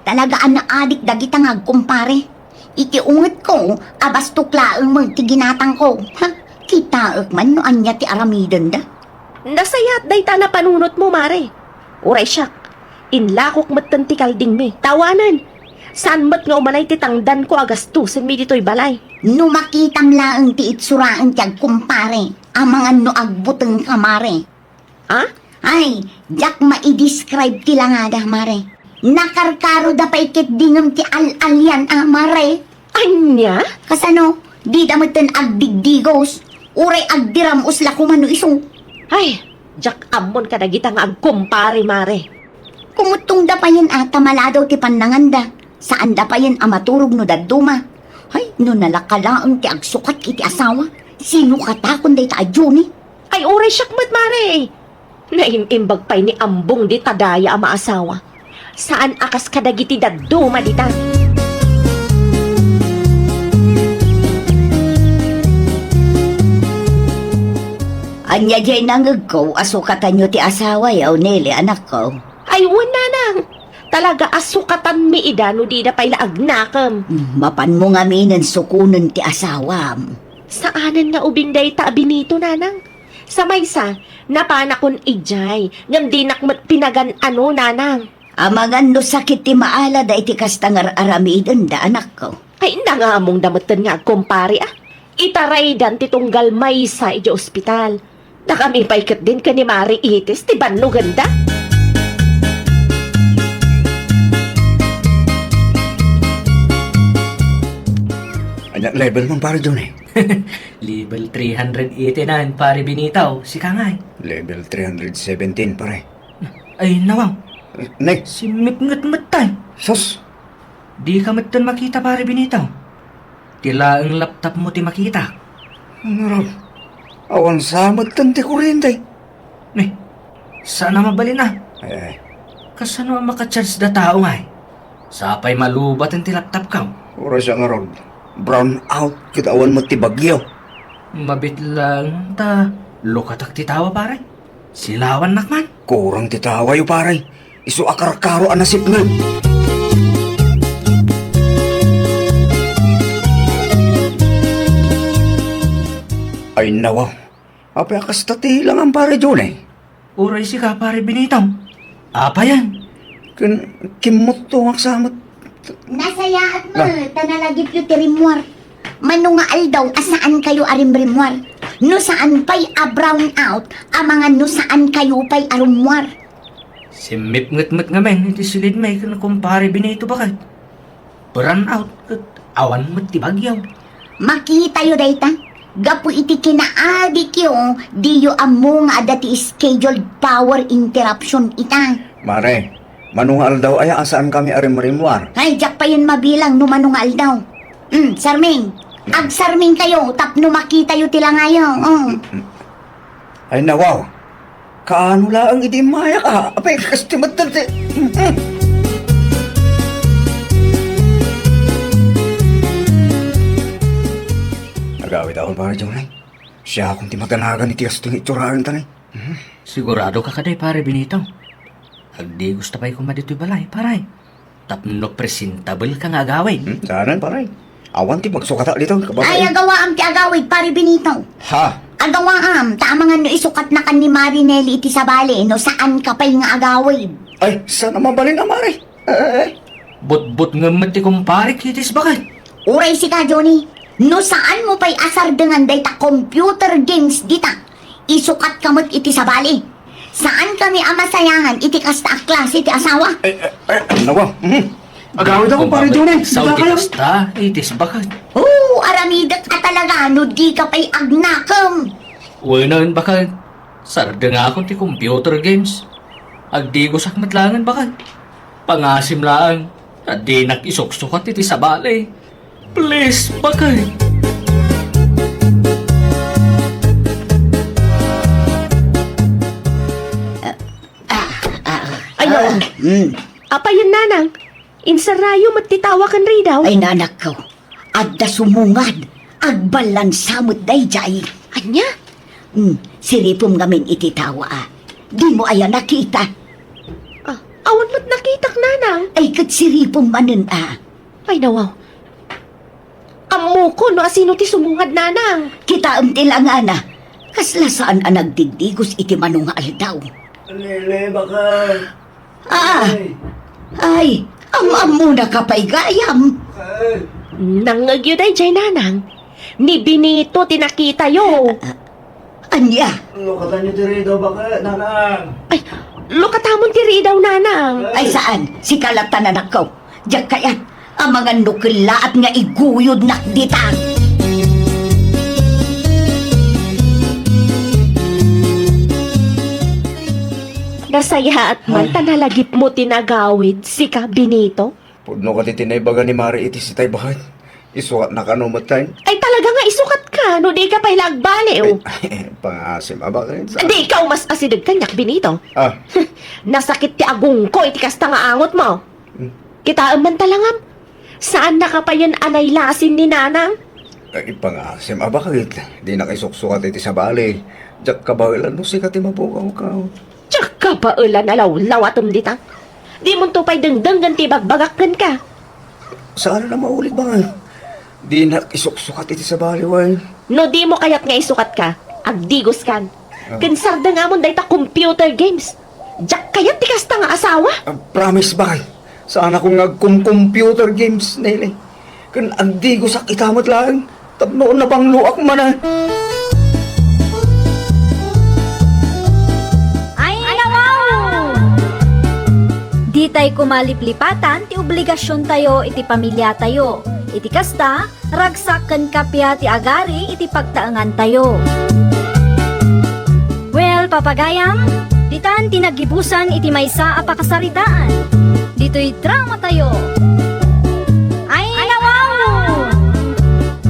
Talaga na adik dagita nga kumpare. Iti unget ko, abas tukla ang magtiginatang ko. Ha, kita man no anya ti aramidan da. Nasayat day ta na panunot mo, Mare. Uray siyak. Inlakok mat tanti kalding mi. Tawanan. Saan mat nga umanay titangdan ko agastusin mi dito'y balay. No makitam laang ti itsuraan tiyag kumpare. Ang mga no agbuteng kamare. Ah? Ay, jak ma-i-describe ti lang nga mare. Nakarkaro da pa ikit dingam ti al-alyan mare. Anya? Kasano, di damatan agdigdigos. Uray agdiram usla kumano iso. Ay, jak amon ka na kita nga agkumpare, Mare. Kumutong da pa yan ata maladaw ti pananganda. Saan da pa yan amaturog no daduma. Ay, no nalakalaang ti agsukat iti asawa. Sino katakon day ta Juni? Ay, uray siyak mat, Mare. Naimimbag pa'y ni ambong di tadaya ang maasawa. Saan akas kadagiti daduma dita? Anya jay nangag ko, asukatan nyo ti asawa yaw nili anak ko. Ay, wala nang. Talaga asukatan mi ida no di na pa'y laagnakam. Mapan mo nga minan sukunan ti asawam. Saanan nga ubing day ta binito, nanang? Sa maysa, napanakon ijay, ngam di nakmat pinagan ano, nanang. Amangan no sakit ti maala da iti kastangar aramidan da anak ko. Ay, nangamong damatan nga kumpare Itaray dan titunggal maysa iti ospital. Na kami paikat din ka ni Mari Itis, ti banlo ganda. Anak level mong pare dyan eh. Level 389 pare binitaw, si Kangay. Level 317 pare. Ay nawaw, Nay, si Mipngat tay. sus. Di ka matan makita pare binitaw. Tila ang laptop mo ti makita. Ano raw? Awan samad tanti kuryente. Eh, sana mabali na. Ay, Kasano ang makacharge da tao nga eh? Sapay malubat ang ti laptop ka. oras siya nga raw. Brown out, kitawan mo ti bagyo. Mabit lang ta. Lukatak ti tawa pare. Silawan nakman. Kurang ti tawa yu pare. Isu akar-karo anasip nga. Ay nawaw. Apa akas tati lang ang pare dyan eh. Uray si ka pare binitaw. Apa yan? Kimot to ang samot. Nasaya at tanalagip yu ti rimwar. Mano nga aldaw asaan kayo arimrimwar. No saan pa'y brown out, mga no saan kayo pa'y arumwar. Si Mipngat nga men, iti silid may kumpare binito bakit? Burn out, kat awan mo't ti bagyaw. Makita yu dayta, gapu iti kinaadik yu, di yu amo nga dati scheduled power interruption ita. Mare, manungal daw ay asaan kami arim-rimwar. Ay, jak pa yun mabilang no manungal daw. Sarming, agsarming kayo, tapno makita yu tila ngayo. Ay nawaw. Kaano lang hindi maya ka? Apay, kastimat dati. Nagawit ako para dyan ay. Siya akong timatanagan iti asting itsuraan tanay. Sigurado ka kaday pare binitaw. Agdi gusto pa'y kumadito'y balay, paray. Tapno presentable ka nga agawin. Saan paray? Awan ti magsukata dito. Ay, agawaam ti agawid, pari binito. Ha? Agawaam, tama nga no isukat na kan ni Marinelli iti sa bali, no saan ka pa'y nga agawid. Ay, saan naman balin na, Mare? But ngamat ti kumpare kitis bakit? Uray si ka, Johnny. No saan mo pa'y asar dengan data computer games dita? Isukat kamot iti sa bali. Saan kami amasayahan iti kasta a klase iti asawa? Nawa. Agawid ako, pare Johnny. Sa Baka kayo. kasta, itis bakit? Oo, aramidat ka talaga, no di ka pa'y agnakam. Uwanan bakit? Sarda nga ako ti computer games. Agdigos akmatlangan bakit? Pangasim lang. At di nakisuksukat iti sa balay. Please, bakit? Ayo, apa yun nanang? Insarayo matitawa kan rin daw. Ay nanak ko, agda sumungad, agbalansamot dayjay. Anya? Siripom ngamin iti tawa. Di mo aya nakita. Awan mo't nakitak nanang. Ay kat siripom manen Ay nawaw. Amo ko no asino ti sumungad nanang. Kita tilangan na. Kaslasaan ang nagdigdigos iti manunga aldaw. Lele, baka. Ay, ang muna ka pa'y gayam. Nangagyo day jay nanang. Ni Benito tinakita yo. Anya, Lukatan niyo diri daw, baka, nanang. Ay, lukatamon tiri daw nanang. ay saan? Si kalatan na ko. Diyak kaya, ang mga nukilaat nga iguyod nakdita. Nasaya at man tanalagip mo tinagawid si ka Benito. Pudno ka titinaybagan ni Mari iti si tay bakit? Isukat na kanumot tayo. Ay talaga nga isukat ka no di ka pa'y lagbaliw. Pangasim, bakit? Di ikaw mas asidag kanyak Benito. Ah, Nasakit ti agong ko iti kasta nga angot mo. Kita man talangam. Saan na ka pa yun anay lasin ni nanang? pangasim, bakit? Di nakisuksukat iti sa bali. Diyak kabawilan mo sikat mabukaw ka. Tsaka pa ulan na lawlaw atom dita. Di mo to pa'y dengdenggan ti bagbagakan ka. Saan na maulit ba? Di nakisuksukat iti sa bali, way. No di mo kayat nga isukat ka. Agdigos kan. Kansarda nga mo dahita computer games. Diyak kayat ti kasta nga asawa. Promise ba? Saan akong nag-computer games, Nele? Kan agdigo sa kitamot lang. Tapnoon na bang luak man ah. Ay, wow! Di tay kumaliplipatan, ti obligasyon tayo, iti pamilya tayo. Iti kasta, ragsak ken kapya ti agari, iti pagtaangan tayo. Well, papagayam, ditan tinagibusan iti maysa a pakasaritaan. Dito'y drama tayo. Ay, wow!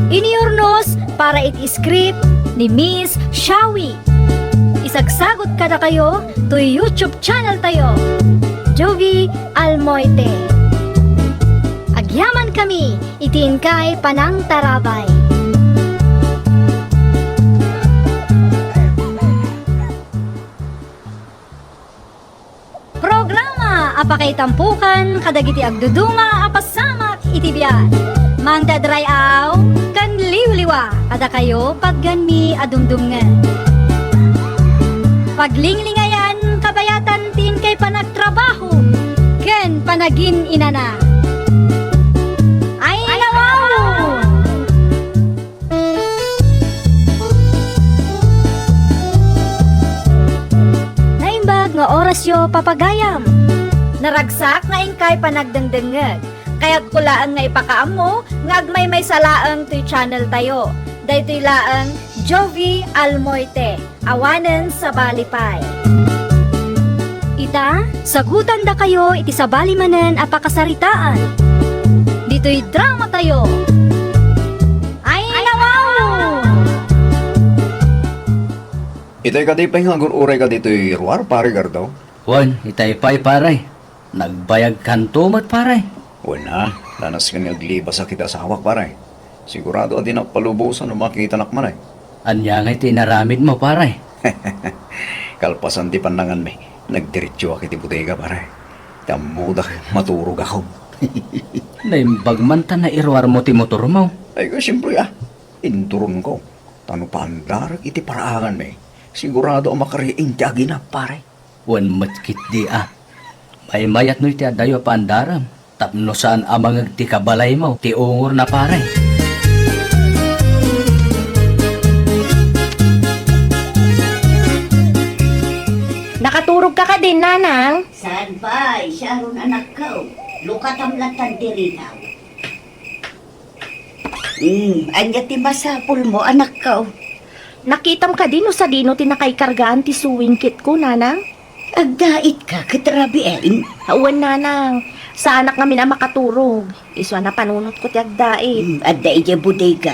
Iniurnos para iti script ni Miss Shawi. Isagsagot kada kayo to YouTube channel tayo. Jovi Almoite. Agyaman kami, itin kay Panang Tarabay. Programa apakay tampukan kadagiti agduduma apasamak iti biyan. Mangdadrayaw kan liwliwa kada kayo pagganmi adumdumngan. Paglinglingayan kabayatan tin kay panagtrabaho ken panagin inana. Ay wow! Naimbag nga orasyo papagayam. Naragsak nga ingkay panagdengdengeg. Kaya't kulaan nga ipakaam mo, nga agmay may salaang to'y channel tayo. Dahito'y laang Jovi Almoite, awanen sa balipay. Ita, sagutan da kayo iti sa balimanen apakasaritaan. Dito'y drama tayo. Ay, wow! Itay ka di pa nga uray ka dito ruar, pare gardaw. Juan, itay pa'y paray. Nagbayag kantumat paray. Wala, lanas ka nagliba sa kita sa hawak, pare. Sigurado di na palubusan o makita nakmanay. Anya nga'y tinaramid mo paray. Kalpasan di pandangan may. Nagdiretso ako iti butega, pare. Tamuda maturog ako. Naimbag man ta na irwar mo ti motor mo. Ay ko, siyempre inturon ko. Tano pa andarag iti paraangan may. Sigurado ang makariing ti aginap, pare. Juan matkit di May mayat no iti adayo pa andaram. Tapno saan amang ti kabalay mo, ti ungor na paray. Nakaturog ka din, nanang. Saan ba? Sharon anak ko. Lukatam latan dirinaw. Anya ti masapul mo anak ko. Nakitam ka din o sa dino tinakaykargaan ti suwing kit ko, nanang. Agdait ka, katrabiin. Hawan, nanang. Sa anak nga na makaturog. Iswa na panunot ko ti agdait. Adda ije bodega.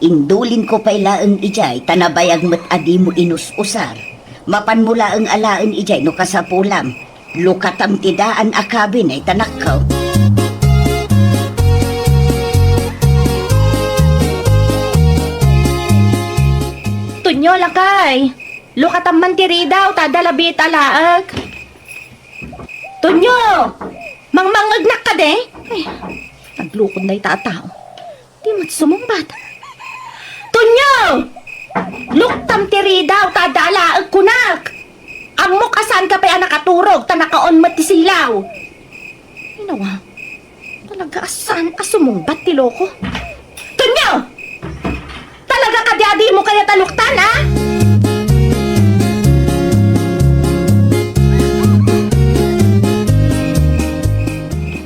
Indulin ko pailaang ijay, tanabayag mat adi mo inus-usar. Mapan mula ang alaan ijay no kasapulam. Lukatam tidaan akabin ay tanakaw. Tunyo lakay. Lukatam man tiri daw, tadalabit alaag. Tunyo! Mangmangagnak ka de? Ay, naglukod na itatao. Di mo't sumumbat. Tunyo! Luktam tiri daw, tadalaag kunak. Ang mukasan ka pa'y nakaturog, tanakaon mo't tisilaw. Inawa, talaga asan asumumbat ti loko? Tunyo! Talaga ka di mo kaya taluktan, ha?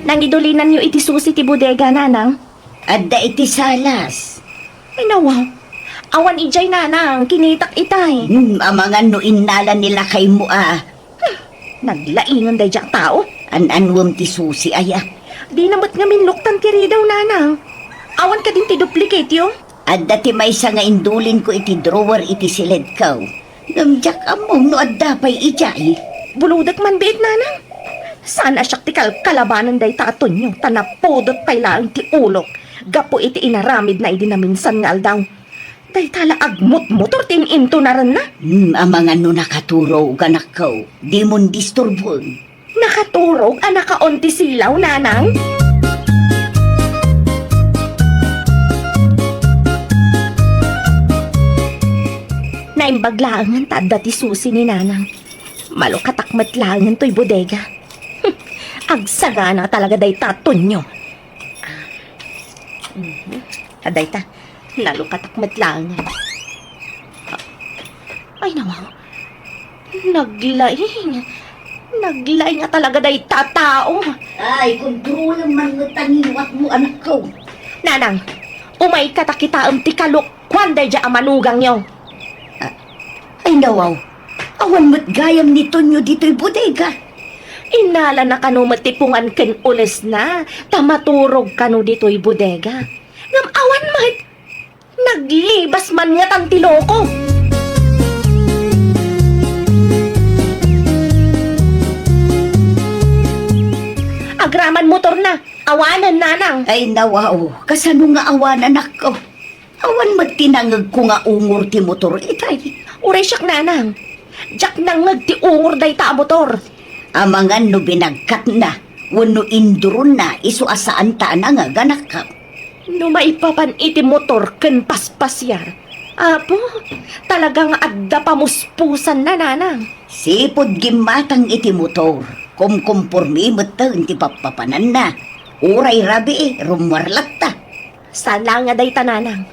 Nangidulinan niyo iti susi ti bodega, nanang. Adda iti salas. Ay nawaw, awan ijay, nanang, kinitak itay. Amangan no innala nila kay mo Naglaingan day jak tao. An-anwam ti susi aya. Di namat nga minluktan kiri daw, nanang. Awan ka din ti duplicate yo. Adda ti maysa nga indulin ko iti drawer iti silid kaw. Namjak among no adda pa'y ijay. Buludak man biit, nanang. Sana siya ti kalabanan day taton nyo. Tanapodot pa'y laang ti ulok. Gapo iti inaramid na idi na minsan nga aldaw. Day tala agmot motor tin into na rin na. Amangan no nakaturo ganak kaw. Di mon disturbon. Nakaturog, nakaon ti silaw, nanang. Naimbaglaangan tadda ti susi ni nanang. Malukatakmat langan to'y bodega. Agsaga na talaga day taton nyo. Aday ta, nalukatakmat langan. Ay nawaw, naglaing. Naglaing nga talaga day tatao. Ay, kontrolan man nga tangiwat mo anak ko. Nanang, umay katakitaam ti kalukwan day dya amanugang nyo. Ay nawaw, awan mo't gayam ni Tonyo dito'y bodega. Inala na kano matipungan ken ules na, tamaturog kano dito'y bodega. Ngam awan mat, naglibas man nga tantiloko. Agraman motor na, awanan, nanang. Ay nawaw, kasano nga awan anak ko. Awan mo't tinangag ko nga ungor ti motor itay. Uray siyak, nanang. Jak nangag ti ungor day ta motor. Amangan no binagkat na, wano induron na, iso asaan ta na nga ganak ka. No maipapan iti motor ken paspasyar. Apo, talagang adda pamuspusan na, nanang. Sipod gimatang iti motor, kumkumpormi matang ti papapanan na. Uray rabi rumarlat ta. Sana nga day tananang.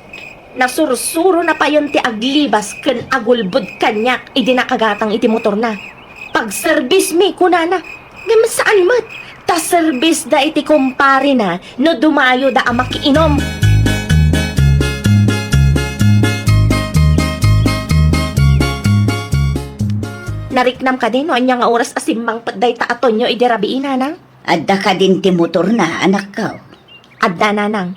Nasursuro na pa yun ti aglibas ken agulbud kanyak idi nakagatang iti motor na. Pag-service mi kunana. Ngayon saan mat? Ta-service da iti kumpare na no dumayo da ang makiinom. Nariknam ka din no anya nga oras asimmang patday ta aton nyo idi rabiin, nanang. Adda ka din ti motor na anak ka. Adda, nanang.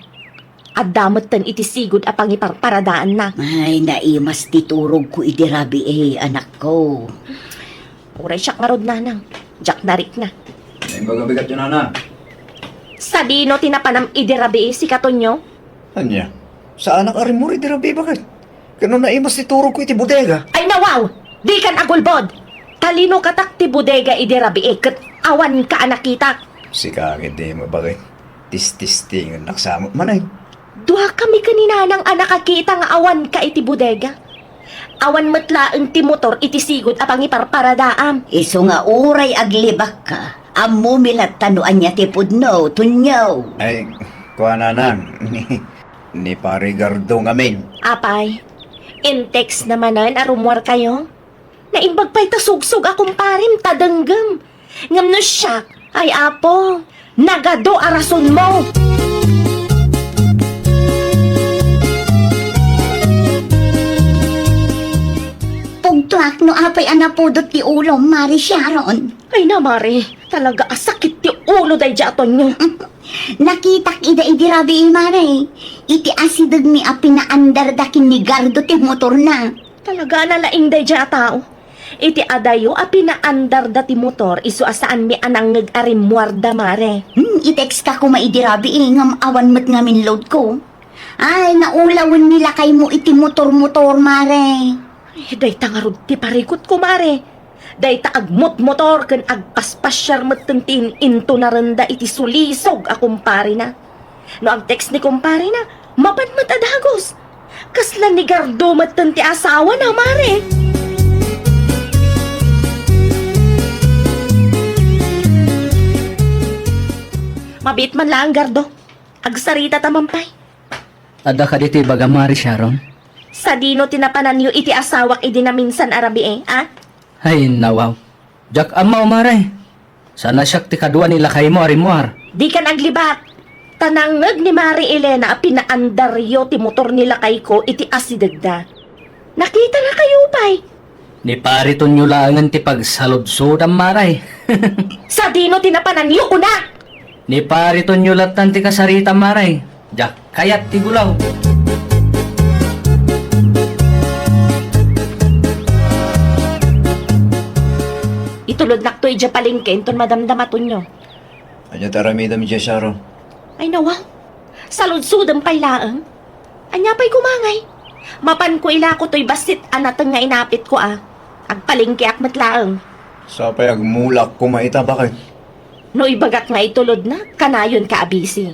Adamot tan iti sigud a pangiparparadaan na. Ay, naimas ti turog ko iti rabi anak ko. Uray siya nga rod, nanang. Jack narik na. Ay, magabigat yun, Ana. Sa dino tinapanam idirabi si katonyo? Anya? Sa anak arin mo rin, dirabi, bakit? Kano na imas ti turog ko iti bodega? Ay nawaw! Di kan agulbod! Talino katak ti bodega idirabi ket awan ka nakita. Si kakit di mo, bakit? Tis-tis-tingan naksamot manay. Duha kami kanina nang nakakita nga awan ka iti bodega. Awan matlaeng ti motor iti sigod a pangiparparadaam. Iso nga uray aglibak ka, Amo milat tanuan niya ti pudno, tunyaw. Ay, kuha na nang. Ni pare Gardo ngamin. Apay, in-text namanan arumwar kayo. Naimbag pa'y tasugsog akong parim tadanggam. Ngam no siya, ay apo, nagado arason mo. Pugtuak no apay anapudot ti ulo, Mari Sharon. Ay na, Mari, talaga asakit ti ulo day jaton nyo. Nakitak ida idirabi Mari. Iti asidag mi apinaandar dakin ni Gardo ti motor na. Talaga nalaing day tao. Iti adayo a pinaandar dati motor isu asaan mi anang nag-arimwarda, Mare. I-text ka ko maidirabi ngam awan mat ngamin load ko. Ay, naulawan nila kay mo iti motor-motor, Mare. Ay, day tangarod ti parikot ko, Mare. Day taagmot motor kan agpaspasyar matentin into naranda iti sulisog a kumpare na. No ang text ni kumpare na, mapan matadagos. Kaslan ni Gardo matenti asawa na, Mare. Mabit man lang, Gardo. Agsarita tamampay. Ada ka dito baga Mari Sharon? Sa dino tinapanan yu iti asawak idi na minsan arabi ah? Ay, nawaw. Jak amaw Mare. Sana siyak ti kadua nila kay mo arimuar. Di ka naglibat. Tanangag ni Mari Elena a pinaandaryo ti motor nila kay ko iti asidagda. Nakita na kayo, pay. Ni pari to nyo langan ti pagsalod-sod ang Maray. Sa dino tinapanan yu una. Ni pari to nyo latan ti kasarita Maray. Jak kayat ti gulaw. Itulod nakto ija palengke enton madamdamaton nyo. Anya taramida mi siya, Sharon. Ay nawa, saludsudang pailaang. Anya pa'y kumangay. Mapan ko ila ko to'y basit anatang nga inapit ko ah. Agpalingki ak matlaang. Sa pay agmulak ko maita bakit? No ibagak nga itulod na, kanayon ka abisi.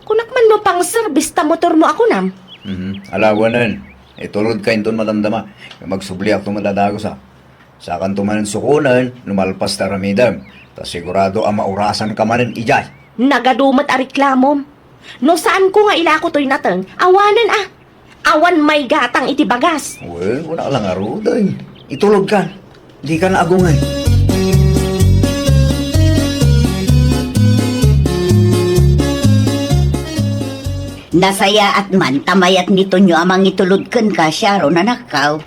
Kunak man no pang service ta motor mo ako nam. Alawanan. Itulod ka inton madamdama. Magsubliak to madadago sa. Sa kan tumanan sukunan, lumalpas taramidam. Ta sigurado ang maurasan ka manin ijay. Nagadumat a reklamom. No saan ko nga ila ko to'y natang, awanan ah. Awan may gatang iti bagas. Well, wala lang aruday. Itulog ka. Di ka na agungay. Nasaya at man, tamayat nito nyo amang itulodkan ka, Sharon, anakaw.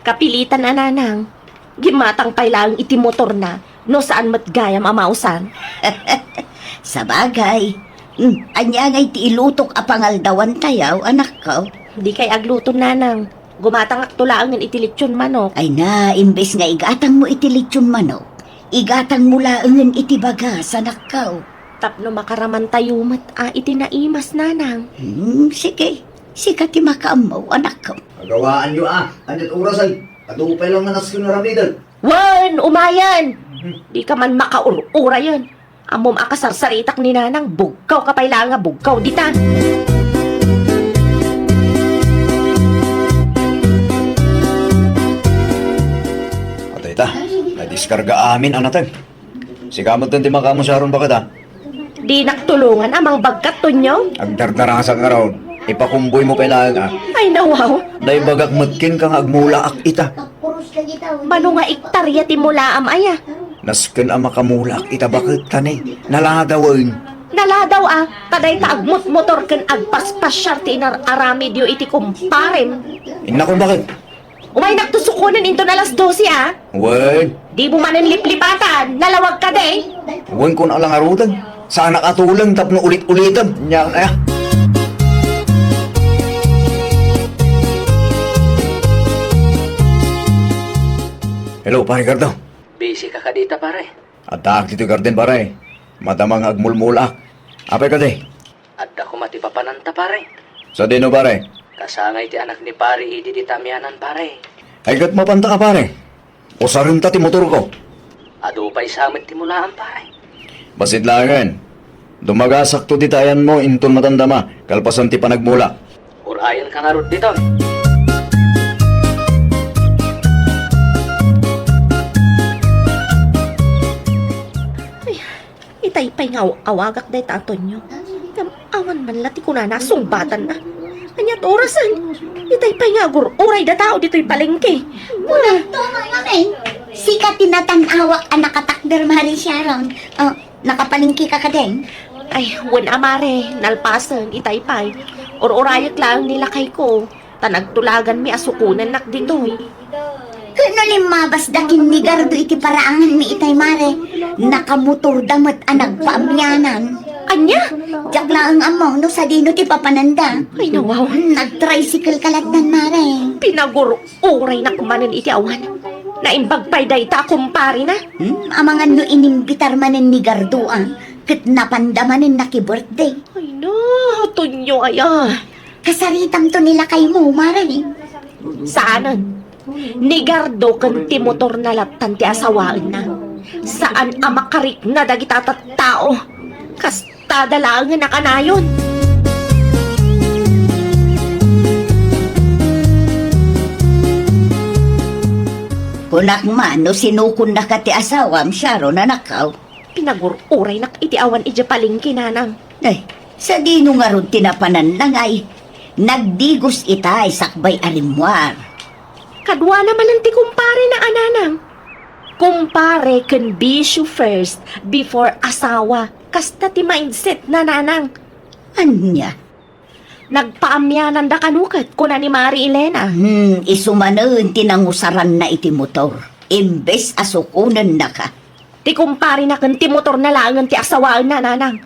Kapilitan na nanang. Gimatang pailang iti motor na, no saan matgayam amausan. Sa bagay, anya ngay ti ilutok apangaldawan tayaw, anak ko. Di kay agluton nanang. Gumatang aktulaang ng itilitsyon manok. Ay na, imbes nga igatang mo itilitsyon manok, igatang mo laangan iti bagas, anak ko. Tapno makaraman tayo mat iti naimas nanang. Sige, sikat ti makaamaw, anak ko. Agawaan nyo Anit oras ay. Kadupay lang nanas ko na ramidan. Wan, umayan! Di ka man makaurura yan. Amom akasarsaritak ni nanang, bugkaw ka paila nga, bugkaw dita. Atay ta, nadiskarga amin anatag. Sigamot din ti makamo Sharon bakit Di naktulungan amang bagkat to nyo. Agdardarasang araw. Ipakumboy mo kailangan Ay nawaw, Dahil bagak matkin kang agmula ak ita. mano nga iktarya ti mula am aya. Nasken ang makamulak ita bakit tani. Naladawin. Naladaw taday ta agmut motor ken agpaspasyar ti inararami diyo iti kumparem. Ina kung bakit? Umay nagtusukunan into na alas 12 Wen, Di mo manin liplipatan, nalawag ka de. wen kun alang arutan. Sana katulang tapno ulit-ulitan. Nyan ay. Hello, pare Gardo. Busy ka dita pare. Atak dito garden pare. Matamang agmulmulak. Apay ka de? At ako matipapananta pare. Sa dino pare? Kasangay ti anak ni pare idi di tamianan pare. Ay gat mapanta ka pare. Usarin ta ti motor ko. Ado pa'y samit ti mulaan pare. Basit langan. Dumagasak to ditayan mo inton matandama. Kalpasan ti panagmula. Urayan ka nga rod dito. Ay, Itay pa'y nga awagak day taton nyo. Awan man lati ko na nasumbatan na. Anyat orasan. Itay pa'y nga uray da tao dito'y palengke. Muna, tama nga Sikat tinatang-awak ang nakatakder, Mari Sharon. Oh, nakapalingki ka ka din. Ay, wan amare, nalpasan, itay pa'y. Or-urayak lang nila kay ko. Tanagtulagan mi asukunan nak dito'y. Kano limabas dakin ni Gardo iti paraangan mi itay, Mare. Nakamotor damat ang nagpaamyanan. Anya? Diyak lang ang among no sa dino ti papananda. Ay, nawaw. Nag-tricycle kalatnan, Mare. Pinaguro-uray na kumanan iti awan. Naimbag pa'y dayta kumpari na. Amangan no inimbitar manin ni Gardo kat napandamanin na ki-birthday. Ay no, tunyo aya. Kasaritam to nila kay mo, Mare. Saanan? Ni Gardo kan ti motor na latan ti asawaan na. Saan amakarik na dagita tao? Kastada lang na kanayon. Kunak man no sinukon na ka ti asawam, Sharon na nakaw. Pinagururay na iti awan iti palingki nanang. Ay, sa dino nga ron tinapanan lang ay, nagdigos itay sakbay arimwar. Kadwa naman ang ti kumpare na ananang. Kumpare can be you first before asawa. Kasta ti mindset na nanang. Anya? Nagpaamyanan da kanukat kuna ni Mari Elena. Isumanon tinangusaran na iti motor. Imbes asukunan na ka. Ti kumpare na kan ti motor na lang ti asawaan na nanang.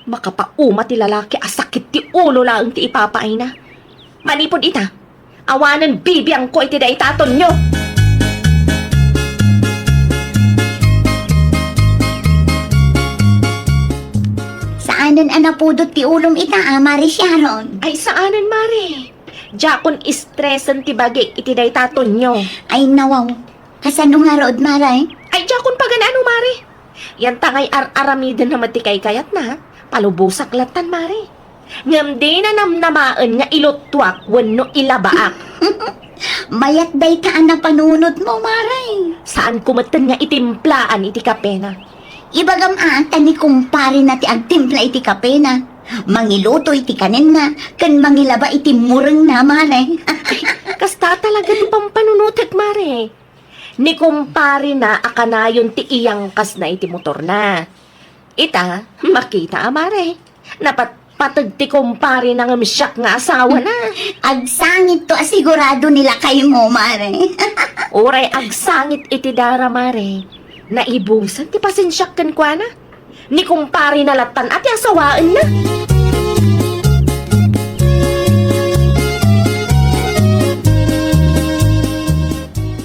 Makapauma ti lalaki asakit ti ulo lang ti ipapaay na. Manipod ita, awanan bibiyang ko iti da itaton nyo. Saanan anapudot ti ulom ita, Mari Sharon? Ay saanan Mari? Jakon istresan ti bagik iti da itaton nyo. Ay nawaw, kasano nga rood, Maray? Ay jakon paganano Mari? Yan tangay ar-aramiden na matikay kayat na. Palubusak latan Mari. Ngam di na namnamaan nga ilotwak wano ilabaak. Mayat day taan na panunod mo, Maray. Saan kumatan nga itimplaan iti kapena? Ibagam ata ni kumpare na ti agtimpla iti kape na. Mangiluto iti kanin na, kan mangilaba iti mureng na, Maray. Kasta talaga ti pampanunutek Mari. Ni kumpare na akanayon ti iyang kas na iti motor na. Ita, makita Mari. Patag ti kumpare na ngamisyak nga asawa na. Agsangit to asigurado nila kayo mo, Mare. Oray agsangit iti dara Mare. Naibusan ti pasensyak kan kwa na. Ni kumpare na latan at asawaan na.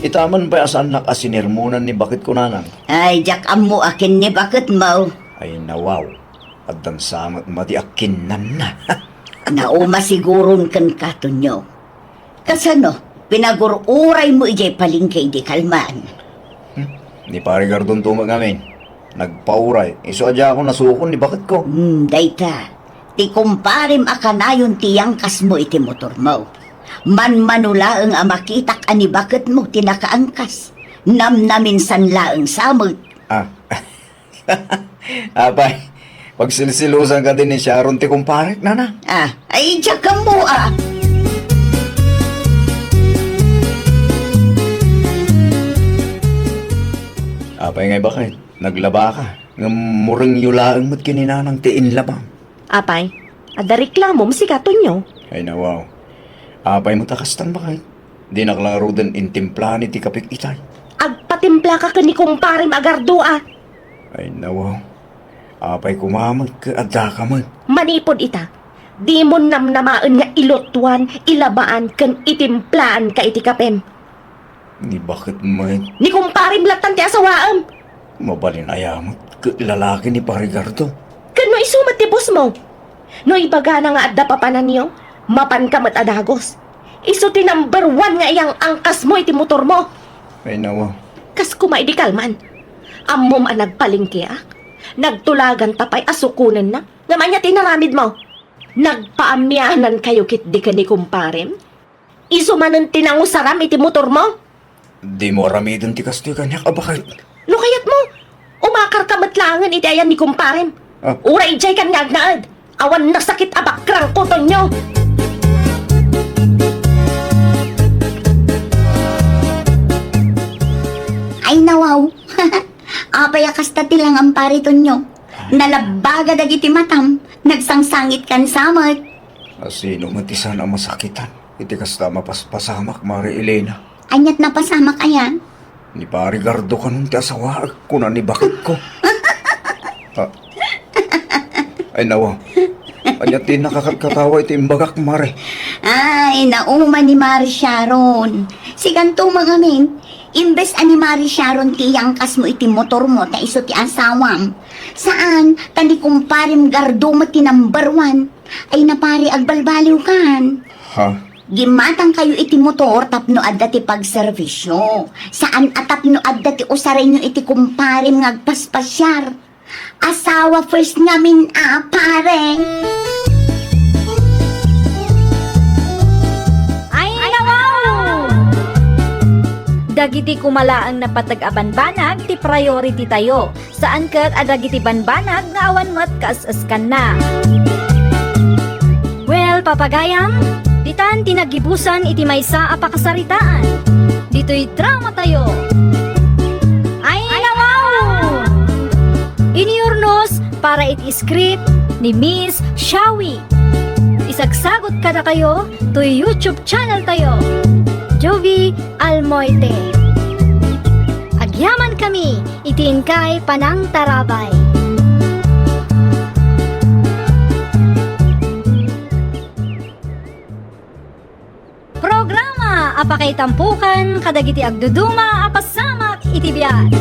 Itaman ba asan nakasinirmunan ni bakit ko nanang? Ay, jak amo akin ni bakit mo? Ay nawaw. At dan samat mati akinan na. Nauma siguron kan katon nyo. Kasano, pinagururay mo ijay palingkay di kalman. Ni pare Gardon tumag amin. Nagpauray. Iso adya ako nasukon ni bakit ko. Dayta, ti kumparim akanayon tiyang kas mo iti motor mo. Manmanula ang amakitak ani bakit mo tinakaangkas. Namnaminsan laang samot. Ah. Apay. Pagsilsilusan ka din ni Sharon ti kumpare, nana. Ay, tiyak ka mo Apay ngay bakit? Naglaba ka. Ng murang yulaang mat kininanang tiin labang. Apay, ada reklamo masikaton nyo. Ay nawaw. Apay mo takastan bakit? Di naklaro din intimpla ni ti kapit itay. Agpatimpla ka ni kumpare Magardo Ay nawaw. Apay kumamag ka adda ka man. Manipod ita. Di mo namnamaan nga ilotwan, ilabaan, kan itimplaan ka iti kapem. Ni bakit man? Ni kumpare latan ti asawaan. Mabalin ayamot ka lalaki ni Parigardo. Kano isumat ti boss mo? No ibaga na nga adda papanan niyo, mapan ka mat adagos. Iso ti number 1 nga iyang angkas mo iti motor mo. Ay nawaw. Kas kumaidikal man. Ammom ang nagpalingkiak. Nagtulagan tapay asukunan na. Naman niya tinaramid mo. Nagpaamyanan kayo kit di ka ni kumparem? Iso man ang tinangusaram iti motor mo? Di mo aramidon ti kastoy kanya ka bakit? No kayat mo, umakar ka matla Nasangan ideyan ni kumparem. Ah. Uray jay kan ngagnaad. Awan nasakit abakrang puton nyo. Ay nawaw. Apay akasta tilang ang pariton nyo. Nalabaga dagiti matam. Nagsangsangit kan samot. Sino matisan ang masakitan? Iti kasta mapaspasamak, Mari Elena. Anyat na pasama kaya. Ni pari Gardo ka nung ti asawa, kunan ni bakit ko. Ah. Ay nawa, anyat din nakakatawa iti imbagak, Mari. Ay, nauma ni Mari Sharon. Siganto mga min, imbes ani Mari Sharon tiyangkas mo iti motor mo ta iso ti asawam. Saan, tani kumparim Gardo mo ti number 1, ay napari agbalbaliw kan. Ha? Gimatang kayo iti motor tapno adda ti pagservisyo. Saan atapno adda ti usaray nyo iti kumparim ngagpaspasyar. Asawa first namin pare. Ay, nawaw! Dagiti kumalaang napatag-abanbanag ti priority tayo. Saan kat adagiti banbanag nga awan mo't kaasaskan na. Well, papagayam, ditan tinagibusan iti maysa a pakasaritaan. Dito'y drama tayo. Ay, nawaw! Iniurnos para iti script ni Miss Shawi. Isagsagot kada kayo to YouTube channel tayo. Jovi Almoite. Agyaman kami, itiin kay Panang Tarabay. Programa apakay tampukan kadagiti agduduma apasamak iti biyak.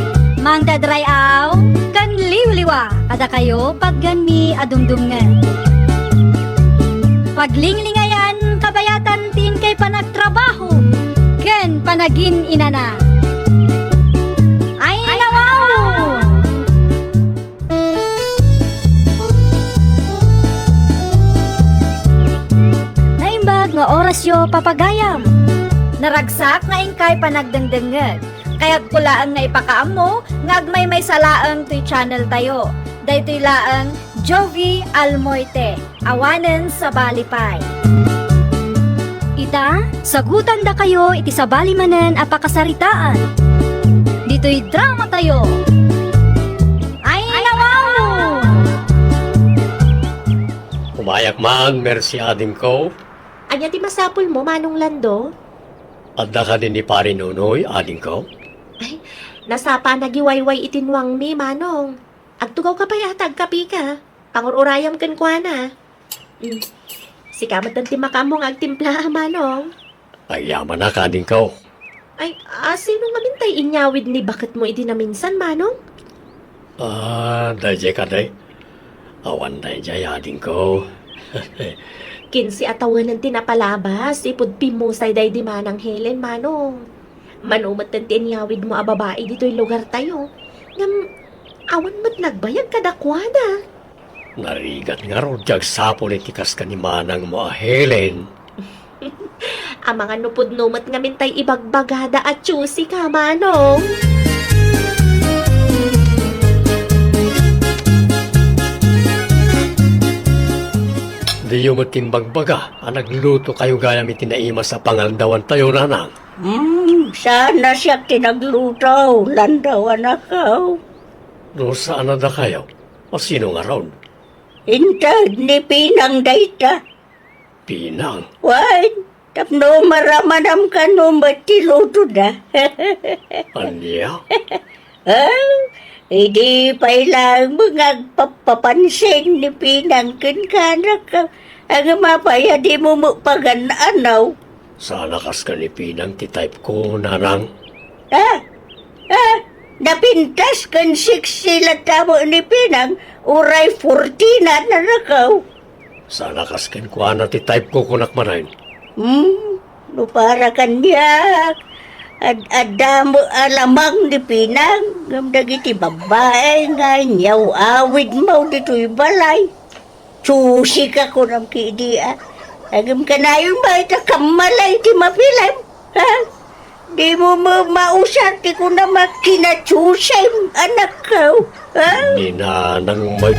Mangdadrayaw kan liwliwa kada kayo pagganmi adumdumngan. Paglinglingayan kabayatan tin kay panagtrabaho ken panagin inana. Ay nawaw! Naimbag nga orasyo papagayam. Naragsak nga ingkay panagdengdengeg. Kaya't kulaan nga ipakaam mo, ngagmay may salaang to'y channel tayo. Daytoy laang Jovi Almoite, awanen sa Balipay. Ita, sagutan da kayo iti sa balimanen apakasaritaan. Dito'y drama tayo. Ay, nawaw! Umayak man, merci adim ko. Anya ti masapul mo, Manong Lando? Adda ka din ni Pari Nunoy, adim ko. Ay, nasapa nagiwayway itinwang mi, Manong. Agtugaw ka pa yata, agkapi ka. Pangururayam kan kwa na. Si kamat ng timakamong agtimpla, Manong. Ay, yaman na ka din ko. Ay, sino nga mintay inyawid ni bakit mo iti na minsan, Manong? Dayjay ka day. Awan dayjay adim ko. Kinsi atawan ng tinapalabas, ipod pimusay day di manang Helen, Manong. Manumat ng tinyawid mo a babae dito'y lugar tayo. Ngam, awan mo't nagbayag kadakwada. Narigat nga ro, jag sapol itikas ka ni manang mo, Helen. Ang mga nupod numat nga mintay ibagbagada at chusi ka, Manong. Di yung matimbang baga, nagluto kayo gayam itinaima sa pangaldawan tayo, nanang. Sana siya kinagluto. Landawan ako. No, saan na kayo? O sino nga ron? Intad ni Pinang dayta. Pinang. Wan, tapno maramanam ka no matiluto na. Anya? Hindi pa ilang mga papapansin ni Pinang kinkanak ka. Ang mapaya di mo mo pagananaw. Sana kas ka ni Pinang ti-type ko, nanang. Napintas kan sila tamo ni Pinang, uray 14 na nakaw. Sana kas kan kuha na ti-type ko kunak manayin. No para kanyak. Adamo alamang ni Pinang, gamdagiti babae nga nyaw awid mo dito'y balay. Susi ka ko ng kidia. Agam ka na yung baita kamalay ti mapilam. Ha? Di mo mausat ko na makinachusay anak ko. Ha? Ni nanang may...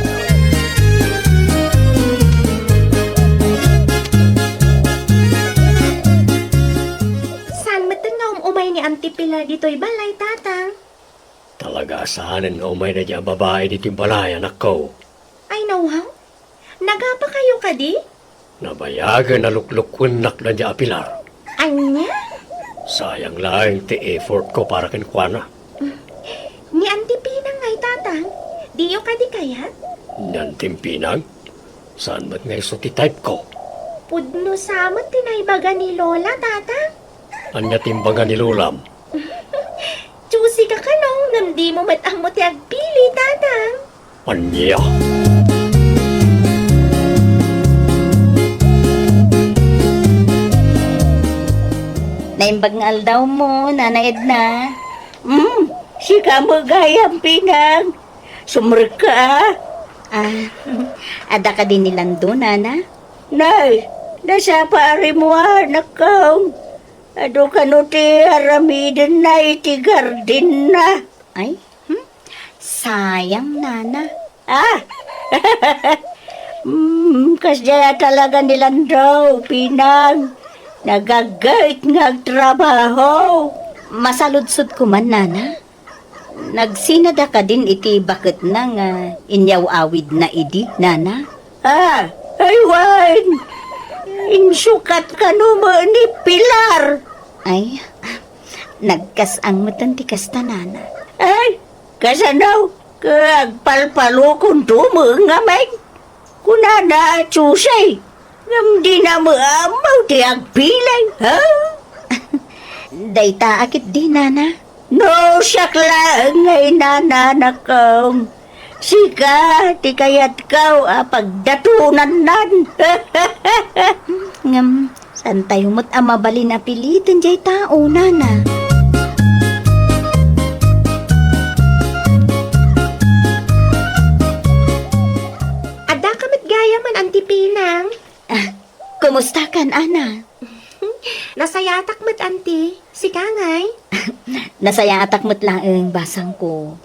Saan matan nga umay ni Auntie Pilar dito'y balay, tatang? Talaga saanin na umay na dyan babae dito yung balay, anak ko. Ay, nauhaw? Nagapa kayo kadi? Nabayagan na luklukwinak na dyan, Pilar. Anya? Sayang lang ti effort ko para kinkwana. Ni Auntie Pinang ngay, tatang? Diyo kadi kaya? Nyan timpinang, saan ba't nga iso ti type ko? Pudno samot tinaybaga ni Lola, tatang? Anya timbangan ni Lulam. Chusi ka ka no, ngam di mo matang mo ti agpili, tatang. Anya. Naimbag nga aldaw mo, Nana Edna. Si kamagayang pinang. Sumur ka. Ada ka din nilang doon, Nana? Nay, nasa pari mo anak ko. Ado ka no ti aramidin na iti garden na. Ay, sayang, Nana. Kasya talaga nilang daw, pinang. Nagagait nga trabaho. Masaludsod ko man, Nana. Nagsinada ka din iti bakit na nga inyaw-awid na idi, Nana? Ay, wan. Insukat ka no mo ni Pilar. Ay, nagkasang matantikas ta, Nana. Ay, kasanaw. Kagpalpalo kung tumungamay. Kunana chusay. Ngam di na maamaw ti agpilay, ha? Dayta akit di, Nana. No, sakla ngay nananakong. Sika, ti kayat kaw pagdatunan nan. Ngam, saan tayo mo't amabali na pilitin jay tao, Nana? Ada kamit gaya man, Auntie Pinang. Kumusta kan, Ana? Nasayatak mat, Auntie. Si Kangay. Nasaya atak mo't lang ang basang ko.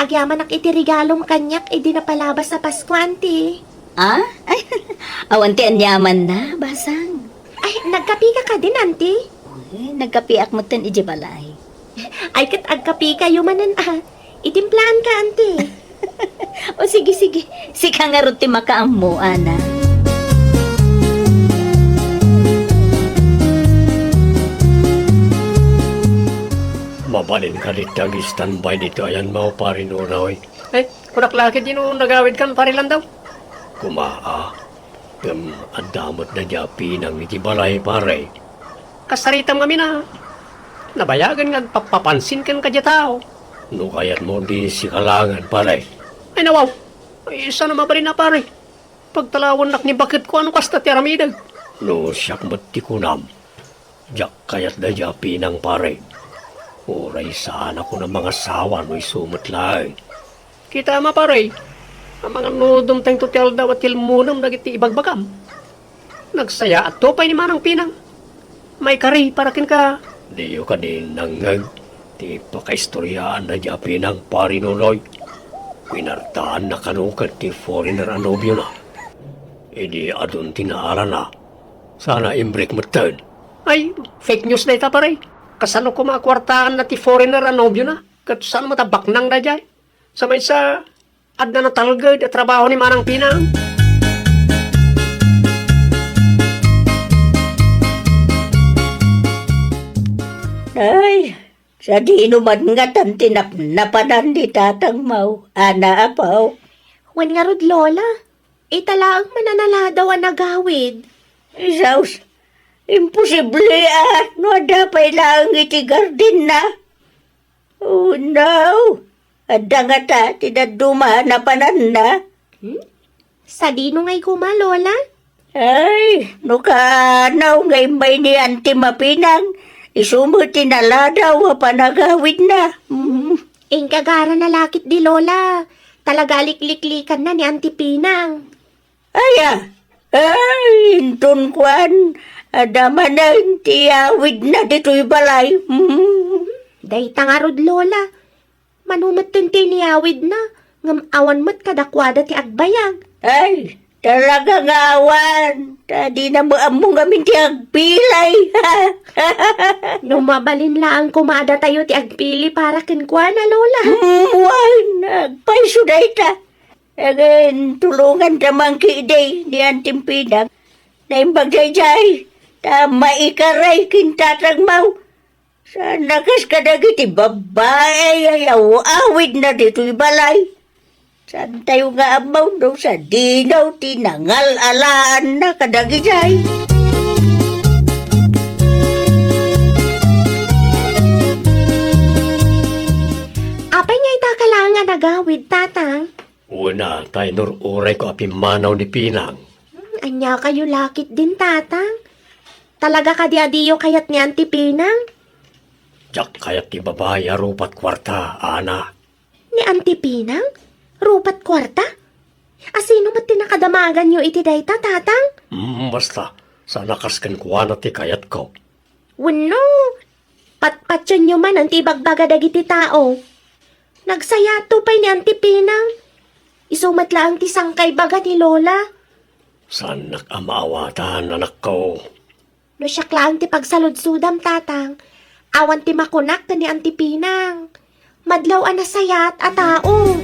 Agyaman ak iti regalom kanyak, idi na palabas sa Pasko, Auntie. Ay, awanti ang yaman na, basang. Ay, nagkapi ka din, Auntie. Nagkapiak mo tan ijibalay. Ay, kat agkapi kayo manan, Itimplaan ka, Auntie. O sige, sige. Sika nga ruti makaammo, Ana. Mabalin ka dito, standby dito. Ayan mo, parin unaw. Kunak lakit yun nagawid kan parilan daw. Kumaa. Ang damot na dya pinang iti balay pare. Kasaritam kami na. Nabayagan nga papapansin kan kadya tao. No kaya't mo di si kalangan pare. Ay nawaw. Ay isa na mabalin na pare. Pagtalawan nak ni bakit ko ano kasta ti aramidag. No siyak mati kunam. Jak kayat na dya pinang pare. Oray sana ko ng mga sawa no'y sumot lang. Kita ma pare, ang mga nudom tayong tutel daw at tilmunam nagiti ibagbagam. Nagsaya at tupay ni Manang Pinang. May kari para kin ka. Diyo ka din nangag. Di pa kaistoryaan na dya Pinang pari nunoy. Pinartaan na kanukat ti foreigner anobyo na. Idi adun tinaara na. Sana imbrik mo tad. Ay, fake news na ita pare. Kasano ko makakwartaan na ti foreigner anobyo na? Kat saan mo tabak nang na dyan? Sa may sa adna na talgad at trabaho ni Manang Pinang. Ay, sa di inuman nga tantinap napanan di tatang mau. Ana apaw. Wan nga rod, Lola. Italaang mananala daw ang nagawid. Isaus, imposible no dapay lang iti garden na. Oh no, ada nga ta, tinaduma na panan na. Sa dino ngay kuma, Lola? Ay, no ka naw ngay may ni Auntie Mapinang. Isumuti na ladaw panagawid na. Ing kagara na lakit di, Lola. Talaga likliklikan na ni Auntie Pinang. Ay, inton kwan. Adamanan, tiyawid na dito'y balay. Day tangarod lola. Manumat tinti niyawid na. Ngam awan mo't kadakwada ti agbayag. Ay, talaga nga awan. Tadi na mo among gamin ti agpilay. Numabalin laang kumada tayo ti agpili para kinkwa na lola. Wan, nagpaiso na ita. Again, tulungan tamang kiday ni Anting Pinang. Naimbag jay tama ikaray kintatag mau. Sa nakas kadagiti babae ay awid na dito'y balay. Saan tayo nga amaw daw sa dinaw tinangal-alaan na kadagijay. Apay nga itakalangan nagawid, tatang. Una, tayo nururay ko apimanaw ni Pinang. Anya kayo lakit din, tatang. Talaga ka di-adiyo kayat ni Auntie Pinang? Diyak kayat ti babae arupat kwarta, ana. Ni Auntie Pinang? Rupat kwarta? Asino ba't tinakadamagan nyo iti dayta, tatang? Basta, sa nakaskan kuha na ti kayat ko. Wano, patpatyon nyo man ang tibagbaga dagiti tao. Nagsayato pa'y ni Auntie Pinang. Isumat lang ti sangkay baga ni Lola. Saan nakamaawatan, anak ko? No siya lang ti pagsaludsudam, tatang. Awan ti makunak ka ni Auntie Pinang. Madlaw anasayat a tao.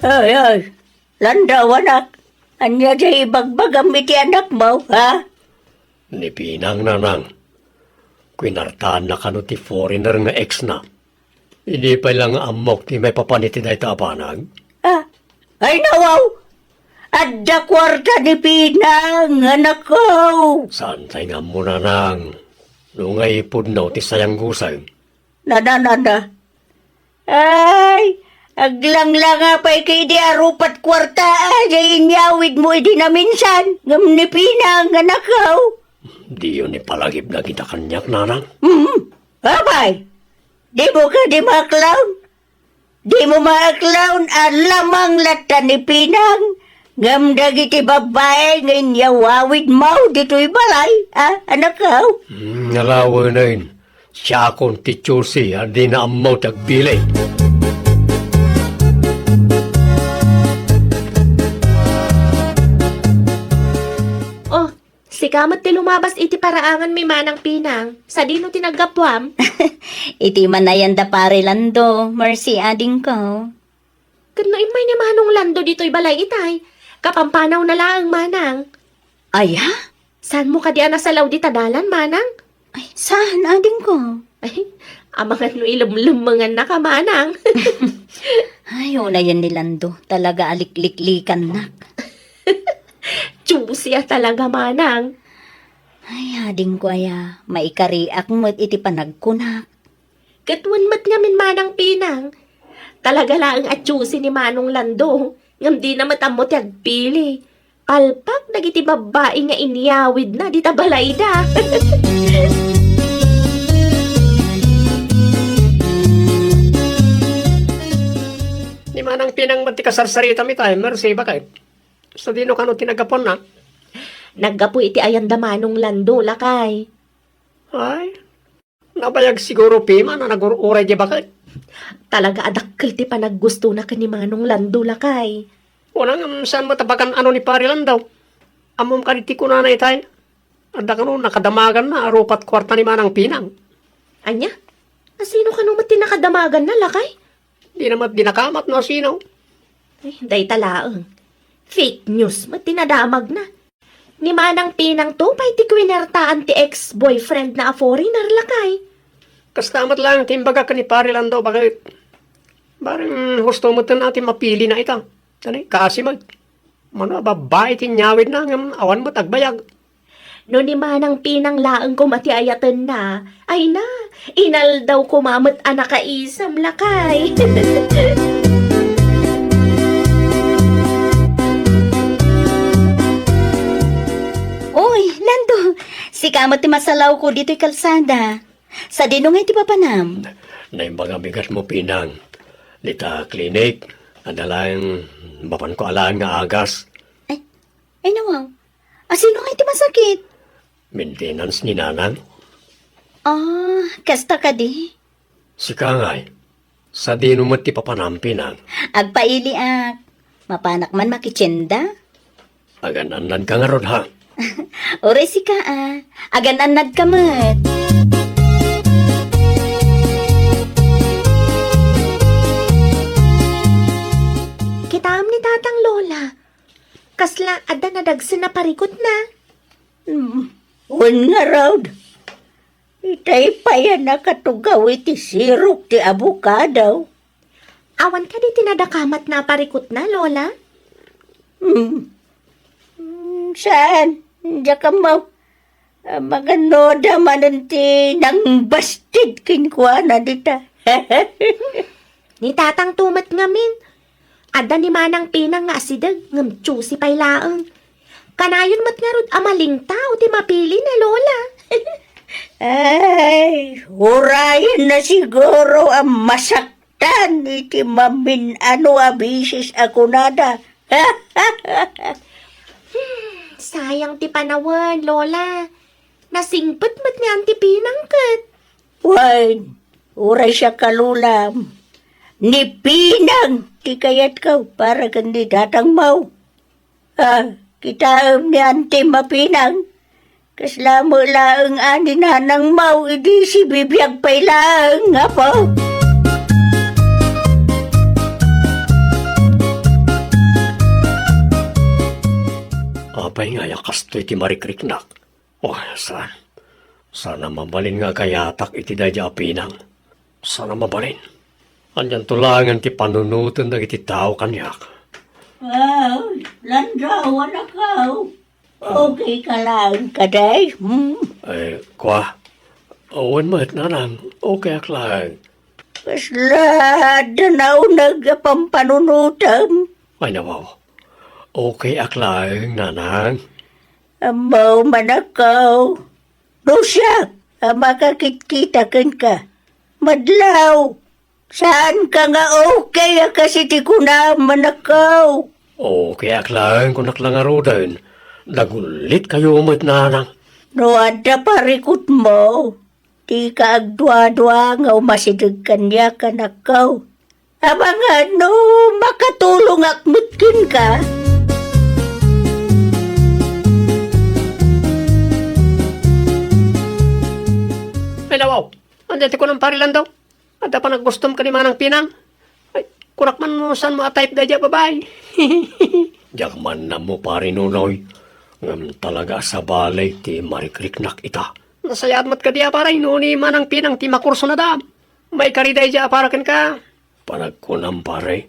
Ay, landaw anak. Anya jay bagbagam iti anak mo, ha? Ni Pinang nanang. Kwinartaan na kano ti foreigner nga ex na. Hindi pa lang amok ti may papaniti na itapanag. Ah, ay nawaw! Adda kwarta ni Pinang, anak ko! Saan tayo nga muna nang? Nungay pudno ti sayang gusay. Nana. Ay, aglang-lang nga pa'y kay di arupat kwarta, ay inyawid mo idi na minsan. Ngam ni Pinang, anak ko! Di yun ipalagib na kita kanyak nanang. Abay, di mo ka di maklawn. Di mo maklawn, alamang lata ni Pinang. Ngam dagiti babae ngayon yawawid mau dito'y balay, anak ko. Ngalawa na yun. Siya akong ti Chelsea, di na amaw tagbilay. Oh, si kamat ti lumabas iti paraangan mi manang Pinang. Sa dino tinagapwam. Iti manayan da pare lando, mercy ading ko. Kano imay ni manong lando dito'y balay itay. Kapampanaw na lang manang. Ay ha? Saan mo ka di anasalaw di tadalan manang? Ay, saan ading ko? Ay, amangan no ilumlumangan na ka manang. Ay, na yan ni Lando. Talaga alikliklikan na. Chusya talaga manang. Ay, ading ko aya. Maikariak mo't iti panagkunak. Katwan mat ngamin manang Pinang. Talaga lang at chusi ni Manong Lando. Ngam di na matamot yagpili. Palpak nagiti babae nga inyawid na di tabalay da. Ni manang Pinang mati kasarsarita mi tayo, mercy ba kayo? Sa dino kano tinagapon na? Naggapo iti ayanda Manong Lando lakay. Ay, nabayag siguro pima na nagururay di ba kayo? Talaga adakkel ti panaggusto na ka ni Manong Lando lakay. Walang saan matabakan ano ni Parilan daw. Amom ka niti ko na tayo. Anda ka no, nakadamagan na, arupat kwarta ni Manang Pinang. Anya? Asino ka naman tinakadamagan na lakay? Di naman dinakamat no sino. Ay, day talaang. Fake news, matinadamag na. Ni Manang Pinang to, pa'y ti kwinertaan ti ex-boyfriend na a foreigner lakay. Kastamat lang, timbaga ka ni Parilan daw, bakit? Barang gusto mo ito natin mapili na ita. Tani, kasi mag, mano, babae tinyawid na, awan mo tagbayag. No ni Manang Pinang laang kumatiayatan na, ay na, inal daw kumamot anak kaisam lakay. Uy, Lando. Si kamot ti masalaw ko dito'y kalsada. Sa dinong ay ti papanam. Na yung mga bigat mo, Pinang. Lita klinik, Adalang mapan ko alaan nga agas. Ay nawaw. Sino nga iti masakit? Maintenance ni nanang. Kasta ka di. Si Kangay. Sa dinumot ti papanampinang. Agpaili ak. Mapanak man makitsenda. Aganan ka nga rod ha. Ore si ka Agananad ka mat. Kitaam ni tatang Lola. Kasla ada nadagsa na parikot na. Un nga raw. Itay pa yan nakatugaw iti sirok ti abukadaw. Awan ka di tinadakamat na parikot na, Lola? Saan? Diya ka mo. Maganoda mananti ng bastid kinkwana dita. Ni tatang tumat ngamin. Ada ni manang pinang nga asidag ngam chusi pay laang. Kanayon mat nga rod amaling tao ti mapili na, Lola. Ay, hurayan na siguro ang masaktan iti mamin abisis ako nada. Sayang ti panawan, Lola. Nasingpet mat nga ang ti pinang kat. Wine, uray siya kalulam. Ni pinang, ti kayat ka para kandi datang mau. Kita ni ante mapinang. Kaslamo laang ani nanang mau, idi si bibiyag pay laang nga po. Apay nga yakas to iti marikriknak. Sana mabalin nga kayatak iti dadya pinang. Sana mabalin. Andyan tulangan ti panunutan na iti tao kanyak. Landrawan na ka. Okay ka lang, kaday. Kwa, awan mo nanang, okay ak lang. Kasla, danaw nagpampanunutam. Ay nawaw, okay ak lang, nanang. Amaw manakaw. Rusya, makakit-kita ka. Madlaw, saan ka nga okay kasi ti kuna manakaw? Okay ak lang, kunak lang arodan. Nagulit kayo mo't nanang. No, ada parikot mo. Di ka agdwa-dwa nga umasidag kanya ka nakaw. Abang ano, makatulong akmutkin ka. Ay nawaw, andyan ko ng parilan daw. Ada pa naggustom ka ni manang pinang. Ay, kurak man no saan mo atayip dadya babay. Diyak man na mo pari nunoy. Ngam talaga sa balay ti marikriknak ita. Nasayat mat ka diya paray no ni manang pinang ti makurso na dam. May kariday diya para ken ka. Panagkunam pare.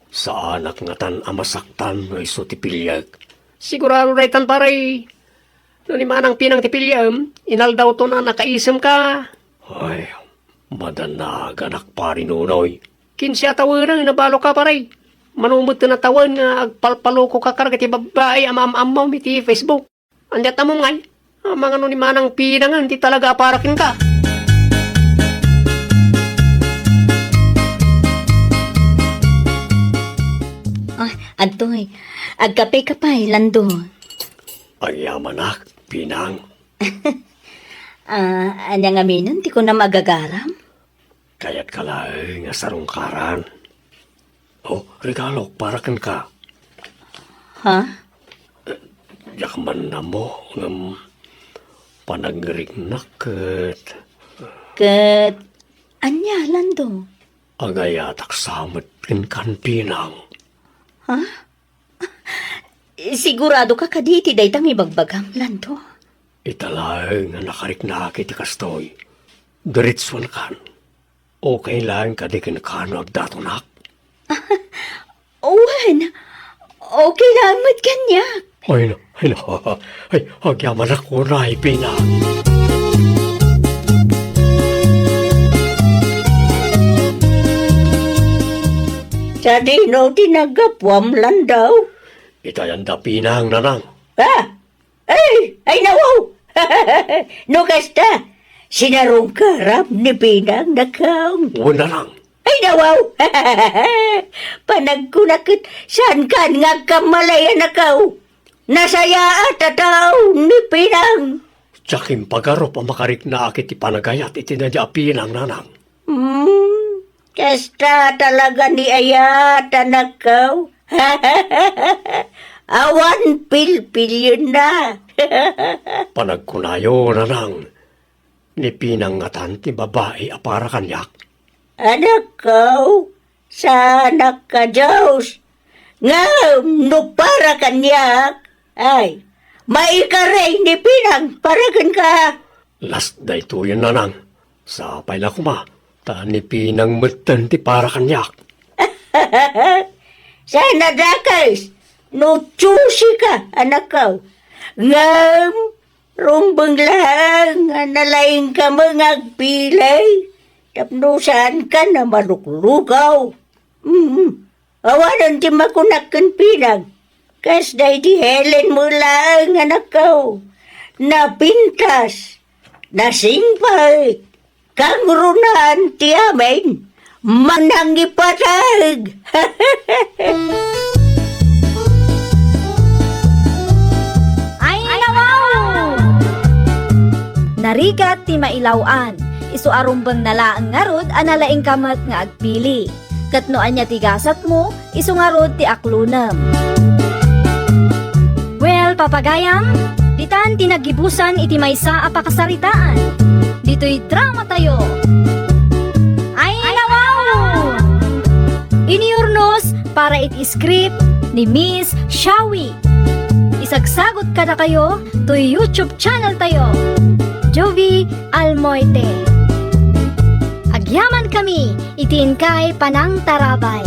Sa anak nga tan amasaktan no iso ti pilyag. Sigurado raytan paray. No ni manang pinang ti pilyam, inal daw to na nakaisem ka. Ay, madanaga nakpari nunoy. Kinsya tawaran nabalo ka paray. Manumot na tawan nga agpalpalo ko kakarga ti babae amam-amaw ti Facebook. Andiat mo ngay, mga ni manang pinangan ti talaga parakin ka. Antoy, agkape ka pa, Lando. Ay yamanak, pinang. Anyang aminan, di ko na magagaram. Kaya't kalay nga sarungkaran. Oh, regalo, parakan ka. Ha? Yak man na mo, ng panagrirignak Kat, anya, Lando? agayatak samot kan pinang. Sigurado ka kaditi daytang ibagbagam, Lando. Italay nga nakariknak iti kastoy. Diritswan kan. Okay lang kadikin kano agdatonak. Owen, okay namat kanya. Ay, agyaman ako na pinang. Sa dino tinagapwam, Landaw. Itayanda pinang nanang. Ay, nawaw! No kasta, sinarong karap ni Pinang nakaw. Una lang. Ay nawaw! Panagkunakit saan kan nga kamalayan akaw. Nasaya at tataw ni Pinang. Tsaking pagarop ang makarik na akit ipanagayat itinadya pinang nanang. Kasta talaga ni Ayata nakaw. Awan pilpil yun na. Panagkunayo nanang. Ni pinang ngatan ti babae apara kanyak. Anak ko, sana ka Diyos. Nga, no para kanyak. Ay, maikaray ni Pinang, paragan ka. Last day to yun nanang. Sa payla kuma. Ta ni pinang matan ti para kanyak. Sana dakas, no chusi ka, anak ko. Ngam, rumbang lang, nalaing ka mga agpilay. Tapnusan ka na maluklugaw. Awanan ti makunakan Pinang. Kas day di Helen mo lang, anak ko. Napintas, nasingpay, kang runan ti amin, manangipatag. Ay nawaw! Narigat ti mailawan, isu arumbang nalaang ngarod analaing kamat nga agpili. Katnoan niya ti gasat mo, isu ngarod ti aklunam. Well, papagayam, ditan tinagibusan iti maysa a pakasaritaan. Dito'y drama tayo. Ay nawaw! Iniurnos para iti script ni Miss Shawi. Isagsagot ka na kayo to YouTube channel tayo. Jovi Almoite. Agyaman kami, itin kay Panang Tarabay.